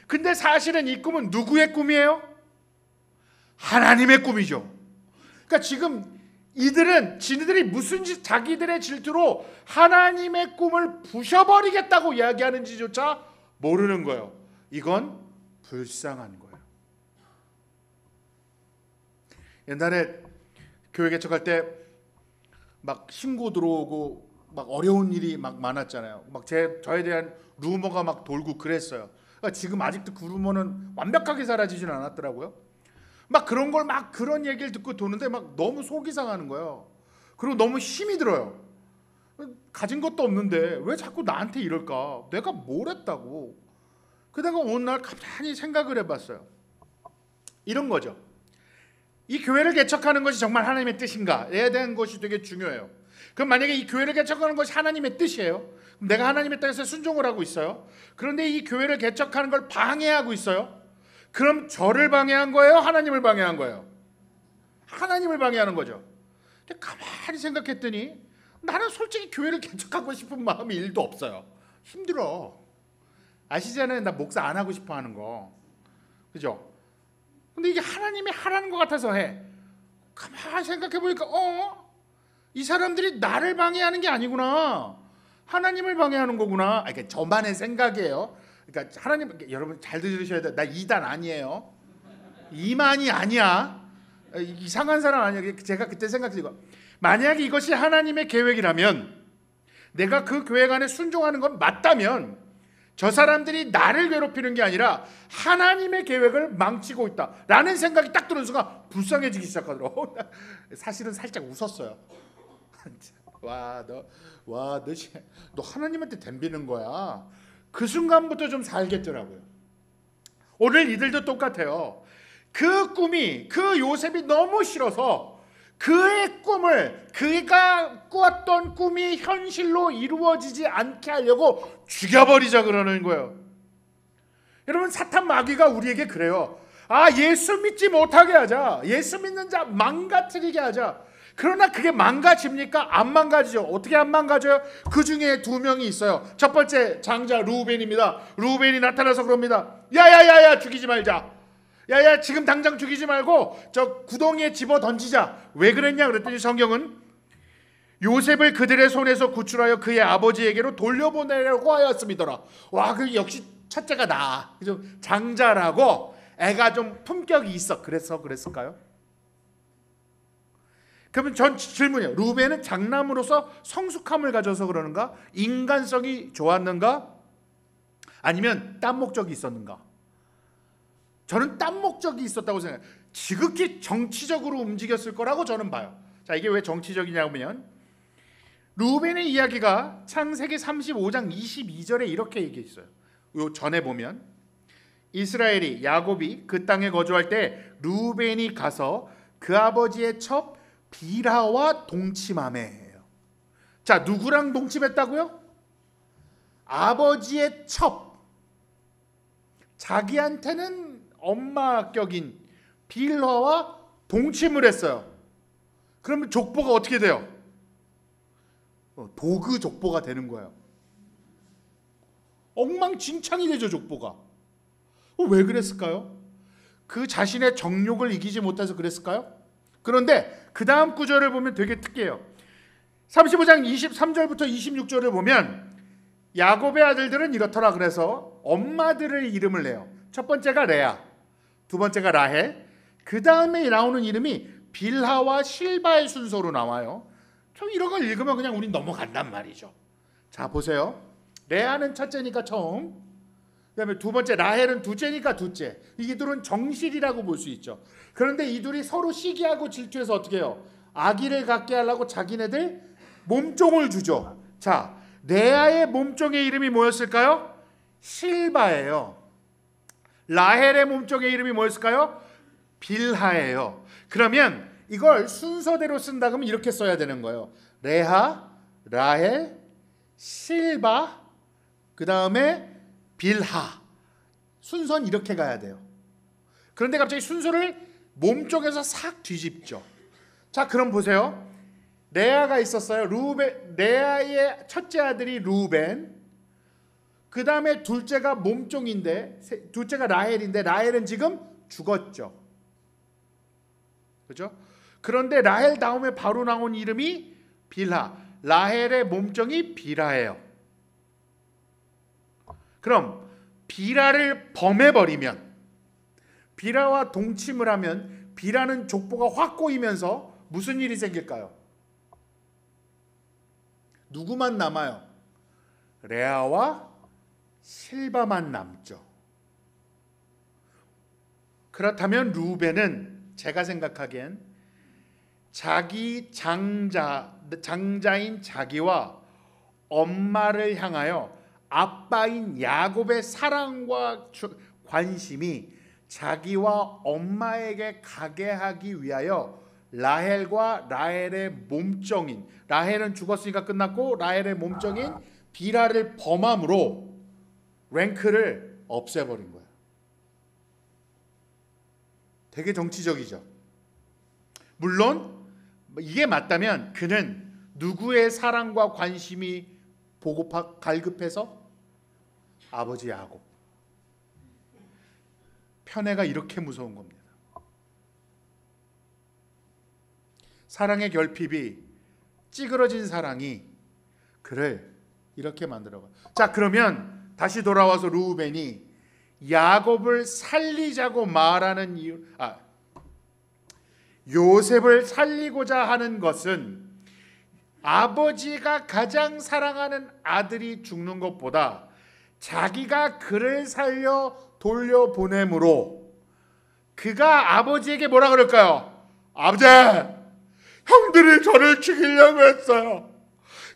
근데 사실은 이 꿈은 누구의 꿈이에요? 하나님의 꿈이죠. 그러니까 지금 이들은 지네들이 무슨 자기들의 질투로 하나님의 꿈을 부셔버리겠다고 이야기하는지조차 모르는 거예요. 이건 불쌍한 거예요. 옛날에 교회 개척할 때 막 신고 들어오고 막 어려운 일이 막 많았잖아요. 막 저에 대한 루머가 막 돌고 그랬어요. 그러니까 지금 아직도 그 루머는 완벽하게 사라지진 않았더라고요. 막 그런 걸 막 그런 얘기를 듣고 도는데 막 너무 속이 상하는 거예요. 그리고 너무 힘이 들어요. 가진 것도 없는데 왜 자꾸 나한테 이럴까? 내가 뭘 했다고? 그러다가 어느 날 가만히 생각을 해봤어요. 이런 거죠. 이 교회를 개척하는 것이 정말 하나님의 뜻인가에 대한 것이 되게 중요해요. 그럼 만약에 이 교회를 개척하는 것이 하나님의 뜻이에요. 그럼 내가 하나님의 뜻에 순종을 하고 있어요. 그런데 이 교회를 개척하는 걸 방해하고 있어요. 그럼 저를 방해한 거예요? 하나님을 방해한 거예요? 하나님을 방해하는 거죠. 근데 가만히 생각했더니 나는 솔직히 교회를 개척하고 싶은 마음이 1도 없어요. 힘들어. 아시잖아요. 나 목사 안 하고 싶어 하는 거. 그죠? 근데 이게 하나님이 하라는 것 같아서 해. 가만히 생각해 보니까 이 사람들이 나를 방해하는 게 아니구나. 하나님을 방해하는 거구나. 그러니까 저만의 생각이에요. 그러니까 하나님, 여러분 잘 들으셔야 돼요. 나 이단 아니에요. 이만이 아니야. 이상한 사람 아니야. 제가 그때 생각해요. 만약에 이것이 하나님의 계획이라면, 내가 그 계획 안에 순종하는 건 맞다면, 저 사람들이 나를 괴롭히는 게 아니라 하나님의 계획을 망치고 있다라는 생각이 딱 드는 순간 불쌍해지기 시작하더라고. 사실은 살짝 웃었어요. 너 하나님한테 덤비는 거야. 그 순간부터 좀 살겠더라고요. 오늘 이들도 똑같아요. 그 꿈이, 그 요셉이 너무 싫어서 그의 꿈을, 그가 꾸었던 꿈이 현실로 이루어지지 않게 하려고 죽여버리자 그러는 거예요. 여러분, 사탄 마귀가 우리에게 그래요. 예수 믿지 못하게 하자. 예수 믿는 자 망가뜨리게 하자. 그러나 그게 망가집니까? 안 망가지죠. 어떻게 안 망가져요? 그 중에 두 명이 있어요. 첫 번째 장자 루벤입니다. 루벤이 나타나서 그럽니다. 야야야야, 죽이지 말자. 야야, 지금 당장 죽이지 말고 저 구덩이에 집어 던지자. 왜 그랬냐 그랬더니 성경은 요셉을 그들의 손에서 구출하여 그의 아버지에게로 돌려보내려고 하였음이더라. 와, 그 역시 첫째가 나. 좀 장자라고 애가 좀 품격이 있어. 그래서 그랬을까요? 그러면 전 질문이에요. 루벤은 장남으로서 성숙함을 가져서 그러는가? 인간성이 좋았는가? 아니면 딴 목적이 있었는가? 저는 딴 목적이 있었다고 생각해요. 지극히 정치적으로 움직였을 거라고 저는 봐요. 자, 이게 왜 정치적이냐면 루벤의 이야기가 창세기 35장 22절에 이렇게 얘기했어요. 요 전에 보면 이스라엘이, 야곱이 그 땅에 거주할 때 루벤이 가서 그 아버지의 첩 빌하와 동침하매예요. 자, 누구랑 동침했다고요? 아버지의 첩. 자기한테는 엄마 격인 빌하와 동침을 했어요. 그러면 족보가 어떻게 돼요? 도그 족보가 되는 거예요. 엉망진창이 되죠, 족보가. 왜 그랬을까요? 그 자신의 정욕을 이기지 못해서 그랬을까요? 그런데 그 다음 구절을 보면 되게 특이해요. 35장 23절부터 26절을 보면 야곱의 아들들은 이렇더라. 그래서 엄마들의 이름을 내요. 첫 번째가 레아, 두 번째가 라헬, 그 다음에 나오는 이름이 빌하와 실바의 순서로 나와요. 이런 걸 읽으면 그냥 우린 넘어간단 말이죠. 자, 보세요. 레아는 첫째니까 처음, 그 다음에 두 번째 라헬은 둘째니까 둘째. 이들은 정실이라고 볼 수 있죠. 그런데 이들이 서로 시기하고 질투해서 어떻게 해요? 아기를 갖게 하려고 자기네들 몸종을 주죠. 자, 레아의 몸종의 이름이 뭐였을까요? 실바예요. 라헬의 몸종의 이름이 뭐였을까요? 빌하예요. 그러면 이걸 순서대로 쓴다 그러면 이렇게 써야 되는 거예요. 레아, 라헬, 실바, 그 다음에 빌하. 순서는 이렇게 가야 돼요. 그런데 갑자기 순서를 몸쪽에서 싹 뒤집죠. 자, 그럼 보세요. 레아가 있었어요. 레아의 첫째 아들이 루벤. 그 다음에 둘째가 몸종인데, 둘째가 라헬인데 라헬은 지금 죽었죠. 그렇죠? 그런데 라헬 다음에 바로 나온 이름이 빌하. 라헬의 몸종이 빌하예요. 그럼 빌하를 범해버리면, 빌하와 동침을 하면 빌하는 족보가 확 꼬이면서 무슨 일이 생길까요? 누구만 남아요? 레아와 실바만 남죠. 그렇다면 루벤은 제가 생각하기엔 자기 장자인 자기와 엄마를 향하여 아빠인 야곱의 사랑과 관심이 자기와 엄마에게 가게 하기 위하여 라헬과 라헬의 몸종인, 라헬은 죽었으니까 끝났고 라헬의 몸종인 빌하를 범함으로 랭크를 없애버린 거예요. 되게 정치적이죠. 물론 이게 맞다면 그는 누구의 사랑과 관심이 갈급해서? 아버지 야곱. 편애가 이렇게 무서운 겁니다. 사랑의 결핍이 찌그러진 사랑이 그를 이렇게 만들어가. 자, 그러면 다시 돌아와서 르우벤이 야곱을 살리자고 말하는 이유, 요셉을 살리고자 하는 것은 아버지가 가장 사랑하는 아들이 죽는 것보다 자기가 그를 살려 돌려보내므로 그가 아버지에게 뭐라 그럴까요? 아버지, 형들이 저를 죽이려고 했어요.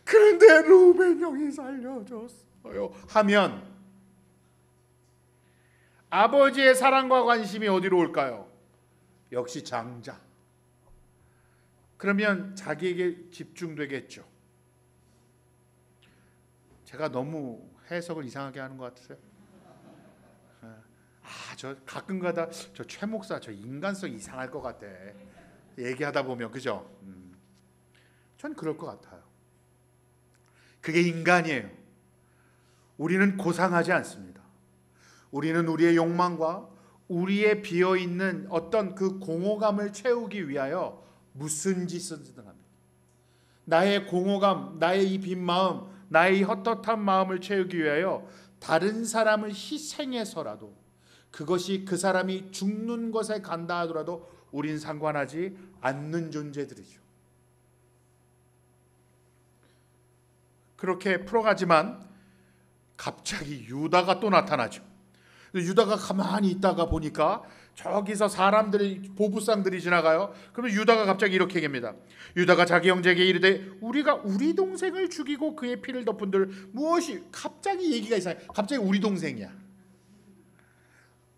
그런데 르우벤 형이 살려줬어요 하면 아버지의 사랑과 관심이 어디로 올까요? 역시 장자. 그러면 자기에게 집중되겠죠. 제가 너무 해석을 이상하게 하는 것 같으세요? 저 가끔가다 저 최 목사 저 인간성 이상할 것 같아. 얘기하다 보면 그죠? 전 그럴 것 같아요. 그게 인간이에요. 우리는 고상하지 않습니다. 우리는 우리의 욕망과 우리의 비어있는 어떤 그 공허감을 채우기 위하여 무슨 짓이든 합니다. 나의 공허감, 나의 이 빈 마음, 나의 이 헛헛한 마음을 채우기 위하여 다른 사람을 희생해서라도 그것이 그 사람이 죽는 것에 간다 하더라도 우린 상관하지 않는 존재들이죠. 그렇게 풀어가지만 갑자기 유다가 또 나타나죠. 유다가 가만히 있다가 보니까 저기서 사람들이 보부상들이 지나가요. 그러면 유다가 갑자기 이렇게 얘기합니다. 유다가 자기 형제에게 이르되 우리가 우리 동생을 죽이고 그의 피를 덮은들 무엇이, 갑자기 얘기가 이상해. 갑자기 우리 동생이야.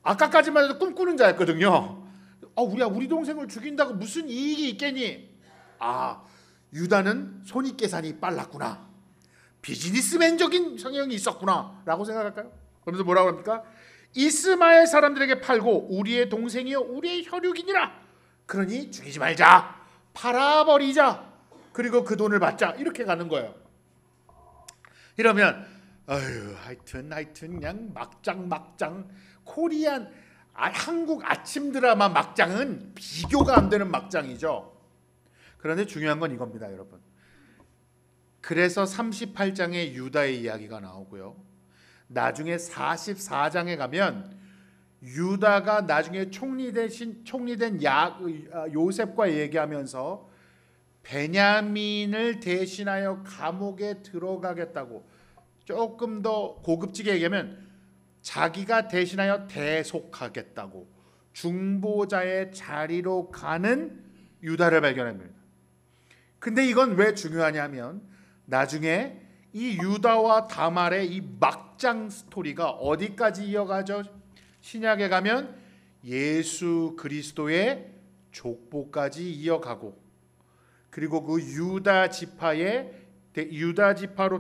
아까까지만 해도 꿈꾸는 자였거든요. 우리 동생을 죽인다고 무슨 이익이 있겠니? 유다는 손익계산이 빨랐구나. 비즈니스맨적인 성향이 있었구나 라고 생각할까요? 그러면서 뭐라고 합니까? 이스마엘 사람들에게 팔고 우리의 동생이요 우리의 혈육이니라. 그러니 죽이지 말자, 팔아버리자, 그리고 그 돈을 받자, 이렇게 가는 거예요. 이러면 하여튼 그냥 막장 코리안 한국 아침 드라마 막장은 비교가 안 되는 막장이죠. 그런데 중요한 건 이겁니다, 여러분. 그래서 38장에 유다의 이야기가 나오고요. 나중에 44장에 가면 유다가 나중에 총리된 요셉과 얘기하면서 베냐민을 대신하여 감옥에 들어가겠다고, 조금 더 고급지게 얘기하면 자기가 대신하여 대속하겠다고 중보자의 자리로 가는 유다를 발견합니다. 근데 이건 왜 중요하냐면 나중에 이 유다와 다말의 이 막장 스토리가 어디까지 이어가죠? 신약에 가면 예수 그리스도의 족보까지 이어가고, 그리고 그 유다 지파로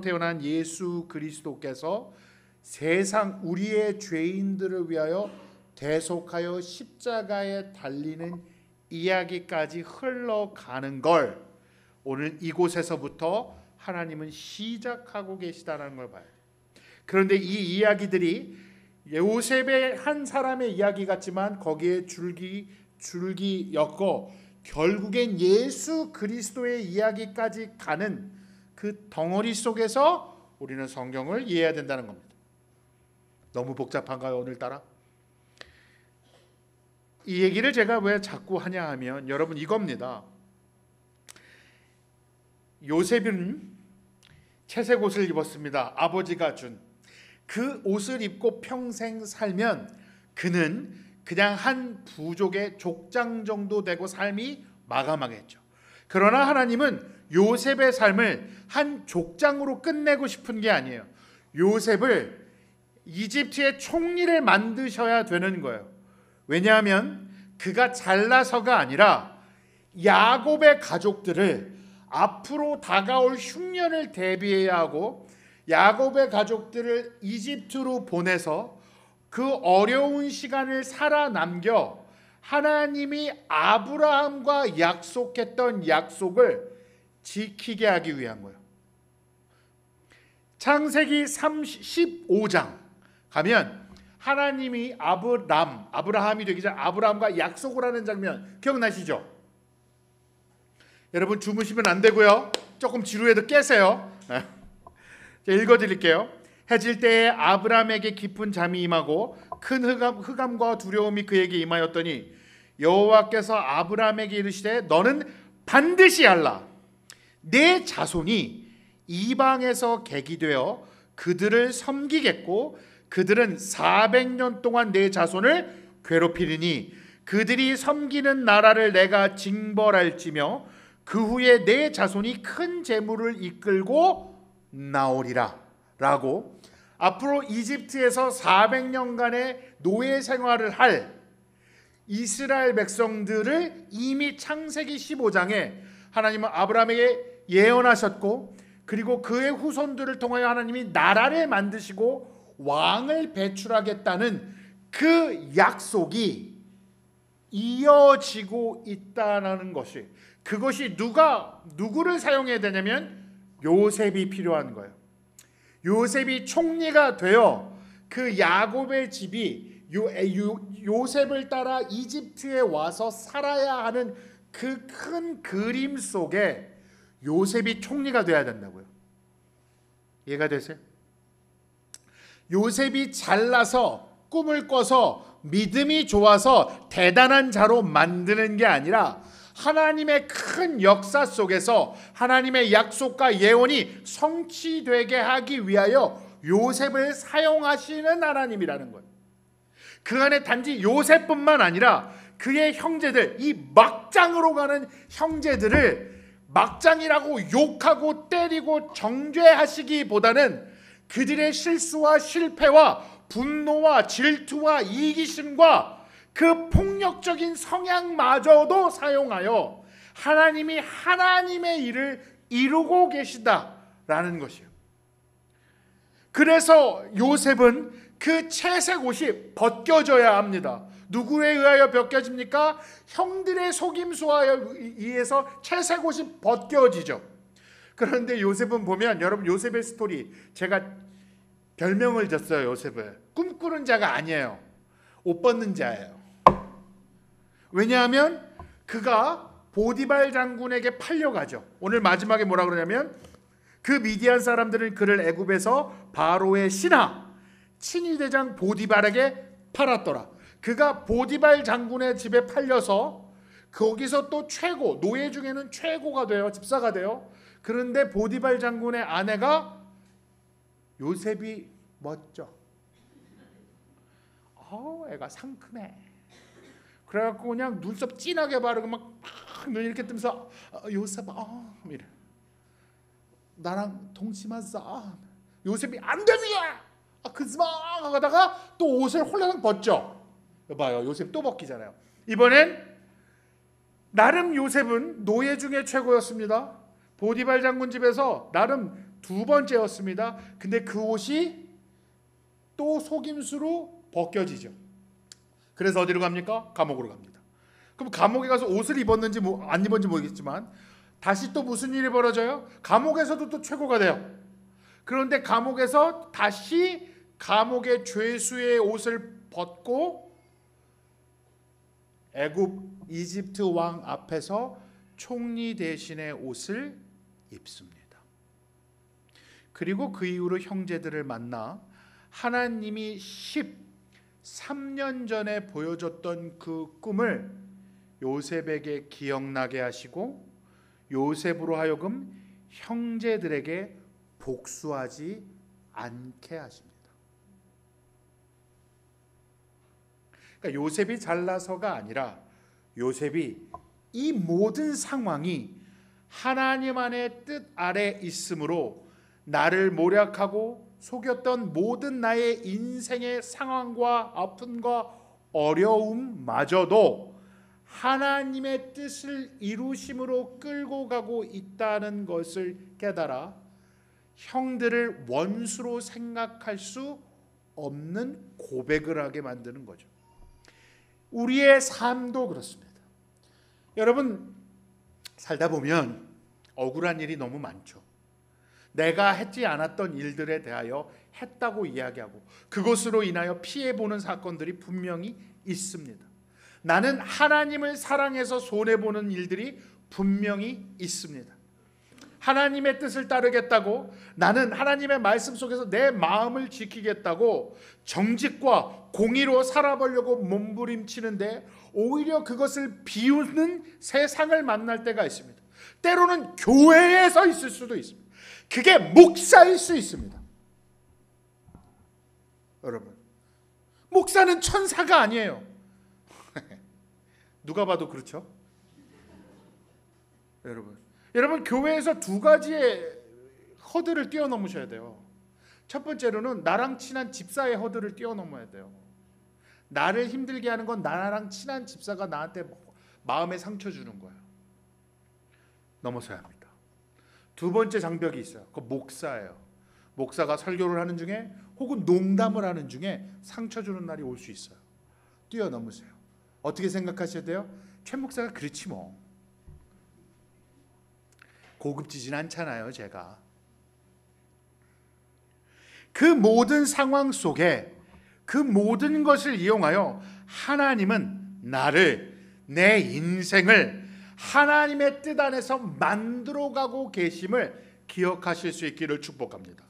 태어난 예수 그리스도께서 세상 우리의 죄인들을 위하여 대속하여 십자가에 달리는 이야기까지 흘러가는 걸 오늘 이곳에서부터 하나님은 시작하고 계시다는 걸 봐요. 그런데 이 이야기들이 요셉의 한 사람의 이야기 같지만 거기에 줄기였고 결국엔 예수 그리스도의 이야기까지 가는 그 덩어리 속에서 우리는 성경을 이해해야 된다는 겁니다. 너무 복잡한가요, 오늘따라? 이 얘기를 제가 왜 자꾸 하냐 하면 여러분 이겁니다. 요셉은 채색 옷을 입었습니다. 아버지가 준 그 옷을 입고 평생 살면 그는 그냥 한 부족의 족장 정도 되고 삶이 마감하겠죠. 그러나 하나님은 요셉의 삶을 한 족장으로 끝내고 싶은 게 아니에요. 요셉을 이집트의 총리를 만드셔야 되는 거예요. 왜냐하면 그가 잘나서가 아니라 야곱의 가족들을 앞으로 다가올 흉년을 대비해야 하고 야곱의 가족들을 이집트로 보내서 그 어려운 시간을 살아남겨 하나님이 아브라함과 약속했던 약속을 지키게 하기 위한 거예요. 창세기 15장 가면 하나님이 아브라함이 되기 전 아브라함과 약속을 하는 장면 기억나시죠? 여러분 주무시면 안 되고요. 조금 지루해도 깨세요. 읽어드릴게요. 해질 때에 아브라함에게 깊은 잠이 임하고 큰 흑암과 두려움이 그에게 임하였더니 여호와께서 아브라함에게 이르시되 너는 반드시 알라. 내 자손이 이방에서 객이 되어 그들을 섬기겠고 그들은 400년 동안 내 자손을 괴롭히리니 그들이 섬기는 나라를 내가 징벌할지며 그 후에 내 자손이 큰 재물을 이끌고 나오리라 라고 앞으로 이집트에서 400년간의 노예 생활을 할 이스라엘 백성들을 이미 창세기 15장에 하나님은 아브라함에게 예언하셨고 그리고 그의 후손들을 통하여 하나님이 나라를 만드시고 왕을 배출하겠다는 그 약속이 이어지고 있다는 것이 그것이 누구를 사용해야 되냐면 요셉이 필요한 거예요. 요셉이 총리가 되어 그 야곱의 집이 요셉을 따라 이집트에 와서 살아야 하는 그 큰 그림 속에 요셉이 총리가 돼야 된다고요. 이해가 되세요? 요셉이 잘나서 꿈을 꿔서 믿음이 좋아서 대단한 자로 만드는 게 아니라 하나님의 큰 역사 속에서 하나님의 약속과 예언이 성취되게 하기 위하여 요셉을 사용하시는 하나님이라는 거예요. 그 안에 단지 요셉뿐만 아니라 그의 형제들, 이 막장으로 가는 형제들을 막장이라고 욕하고 때리고 정죄하시기보다는 그들의 실수와 실패와 분노와 질투와 이기심과 그 폭력적인 성향마저도 사용하여 하나님이 하나님의 일을 이루고 계시다라는 것이에요. 그래서 요셉은 그 채색 옷이 벗겨져야 합니다. 누구에 의하여 벗겨집니까? 형들의 속임수에 의해서 채색 옷이 벗겨지죠. 그런데 요셉은 보면 여러분 요셉의 스토리 제가 별명을 줬어요. 요셉을 꿈꾸는 자가 아니에요. 옷 벗는 자예요. 왜냐하면 그가 보디발 장군에게 팔려가죠. 오늘 마지막에 뭐라 그러냐면 그 미디안 사람들은 그를 애굽에서 바로의 신하 친위대장 보디발에게 팔았더라. 그가 보디발 장군의 집에 팔려서 거기서 또 최고 노예 중에는 최고가 돼요. 집사가 돼요. 그런데 보디발 장군의 아내가 요셉이 멋져. 애가 상큼해. 그래갖고 그냥 눈썹 진하게 바르고 막 눈 이렇게 뜨면서 요셉 이래. 나랑 동침하자. 요셉이 안 됩니다. 그즈마 하다가 또 옷을 홀라당 벗죠. 봐요. 요셉 또 벗기잖아요. 이번엔 나름 요셉은 노예 중에 최고였습니다. 보디발 장군 집에서 나름 두 번째였습니다. 근데 그 옷이 또 속임수로 벗겨지죠. 그래서 어디로 갑니까? 감옥으로 갑니다. 그럼 감옥에 가서 옷을 입었는지 안 입었는지 모르겠지만 다시 또 무슨 일이 벌어져요? 감옥에서도 또 최고가 돼요. 그런데 감옥에서 다시 감옥의 죄수의 옷을 벗고 애굽 이집트 왕 앞에서 총리 대신의 옷을 입습니다. 그리고 그 이후로 형제들을 만나 하나님이 13년 전에 보여줬던 그 꿈을 요셉에게 기억나게 하시고 요셉으로 하여금 형제들에게 복수하지 않게 하십니다. 그러니까 요셉이 잘나서가 아니라 요셉이 이 모든 상황이 하나님 안의 뜻 아래 있으므로 나를 모략하고 속였던 모든 나의 인생의 상황과 아픔과 어려움마저도 하나님의 뜻을 이루심으로 끌고 가고 있다는 것을 깨달아 형들을 원수로 생각할 수 없는 고백을 하게 만드는 거죠. 우리의 삶도 그렇습니다. 여러분 살다 보면 억울한 일이 너무 많죠. 내가 했지 않았던 일들에 대하여 했다고 이야기하고 그것으로 인하여 피해보는 사건들이 분명히 있습니다. 나는 하나님을 사랑해서 손해보는 일들이 분명히 있습니다. 하나님의 뜻을 따르겠다고, 나는 하나님의 말씀 속에서 내 마음을 지키겠다고 정직과 공의로 살아보려고 몸부림치는데 오히려 그것을 비웃는 세상을 만날 때가 있습니다. 때로는 교회에서 있을 수도 있습니다. 그게 목사일 수 있습니다. 여러분, 목사는 천사가 아니에요. 누가 봐도 그렇죠? 여러분 교회에서 두 가지의 허들을 뛰어넘으셔야 돼요. 첫 번째로는 나랑 친한 집사의 허들을 뛰어넘어야 돼요. 나를 힘들게 하는 건 나랑 친한 집사가 나한테 마음에 상처 주는 거예요. 넘어서야 합니다. 두 번째 장벽이 있어요. 그건 목사예요. 목사가 설교를 하는 중에 혹은 농담을 하는 중에 상처 주는 날이 올 수 있어요. 뛰어넘으세요. 어떻게 생각하셔야 돼요? 최 목사가 그렇지 뭐. 고급지진 않잖아요, 제가. 그 모든 상황 속에 그 모든 것을 이용하여 하나님은 나를, 내 인생을 하나님의 뜻 안에서 만들어가고 계심을 기억하실 수 있기를 축복합니다.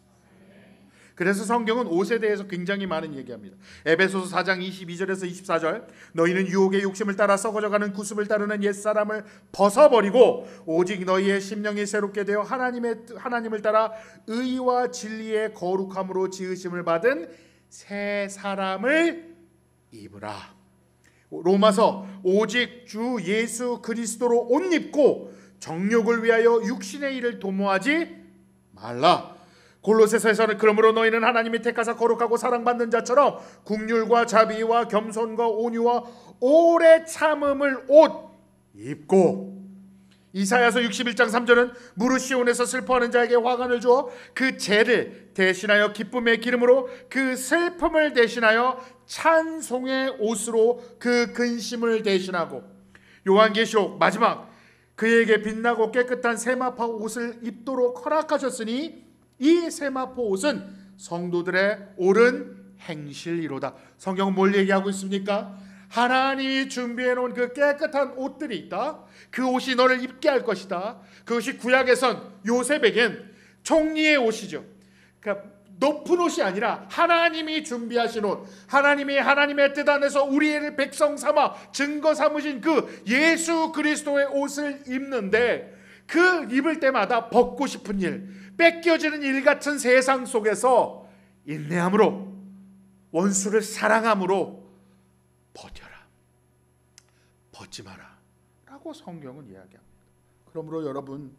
그래서 성경은 옷에 대해서 굉장히 많은 얘기합니다. 에베소서 4장 22절에서 24절, 너희는 유혹의 욕심을 따라 썩어져가는 구습을 따르는 옛사람을 벗어버리고 오직 너희의 심령이 새롭게 되어 하나님을 따라 의와 진리의 거룩함으로 지으심을 받은 새 사람을 입으라. 로마서 오직 주 예수 그리스도로 옷 입고 정욕을 위하여 육신의 일을 도모하지 말라. 골로새서에서는 그러므로 너희는 하나님이 택하사 거룩하고 사랑받는 자처럼 긍휼과 자비와 겸손과 온유와 오래 참음을 옷 입고, 이사야서 61장 3절은 무릇 시온에서 슬퍼하는 자에게 화관을 주어 그 죄를 대신하여 기쁨의 기름으로 그 슬픔을 대신하여 찬송의 옷으로 그 근심을 대신하고, 요한계시록 마지막 그에게 빛나고 깨끗한 세마포 옷을 입도록 허락하셨으니 이 세마포 옷은 성도들의 옳은 행실이로다. 성경은 뭘 얘기하고 있습니까? 하나님이 준비해 놓은 그 깨끗한 옷들이 있다. 그 옷이 너를 입게 할 것이다. 그것이 구약에선 요셉에겐 총리의 옷이죠. 그러니까 높은 옷이 아니라 하나님이 준비하신 옷, 하나님의 뜻 안에서 우리의 백성 삼아 증거 삼으신 그 예수 그리스도의 옷을 입는데, 그 입을 때마다 벗고 싶은 일, 뺏겨지는 일 같은 세상 속에서 인내함으로, 원수를 사랑함으로 버텨라, 벗지 마라 라고 성경은 이야기합니다. 그러므로 여러분,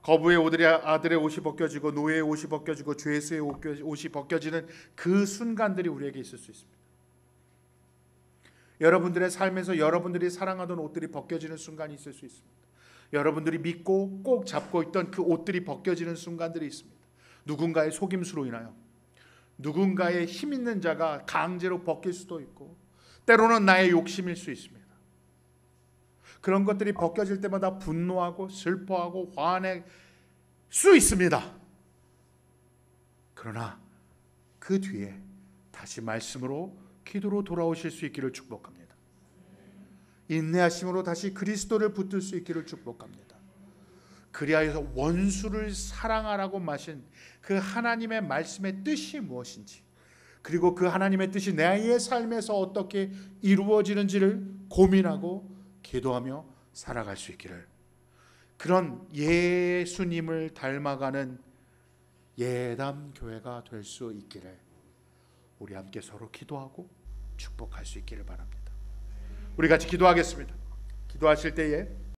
거부의 아들의 옷이 벗겨지고 노예의 옷이 벗겨지고 죄수의 옷이 벗겨지는 그 순간들이 우리에게 있을 수 있습니다. 여러분들의 삶에서 여러분들이 사랑하던 옷들이 벗겨지는 순간이 있을 수 있습니다. 여러분들이 믿고 꼭 잡고 있던 그 옷들이 벗겨지는 순간들이 있습니다. 누군가의 속임수로 인하여, 누군가의 힘 있는 자가 강제로 벗길 수도 있고, 때로는 나의 욕심일 수 있습니다. 그런 것들이 벗겨질 때마다 분노하고 슬퍼하고 화낼 수 있습니다. 그러나 그 뒤에 다시 말씀으로, 기도로 돌아오실 수 있기를 축복합니다. 인내하심으로 다시 그리스도를 붙들 수 있기를 축복합니다. 그리하여서 원수를 사랑하라고 마신 그 하나님의 말씀의 뜻이 무엇인지, 그리고 그 하나님의 뜻이 나의 삶에서 어떻게 이루어지는지를 고민하고 기도하며 살아갈 수 있기를, 그런 예수님을 닮아가는 예담교회가 될 수 있기를 우리 함께 서로 기도하고 축복할 수 있기를 바랍니다. 우리 같이 기도하겠습니다. 기도하실 때에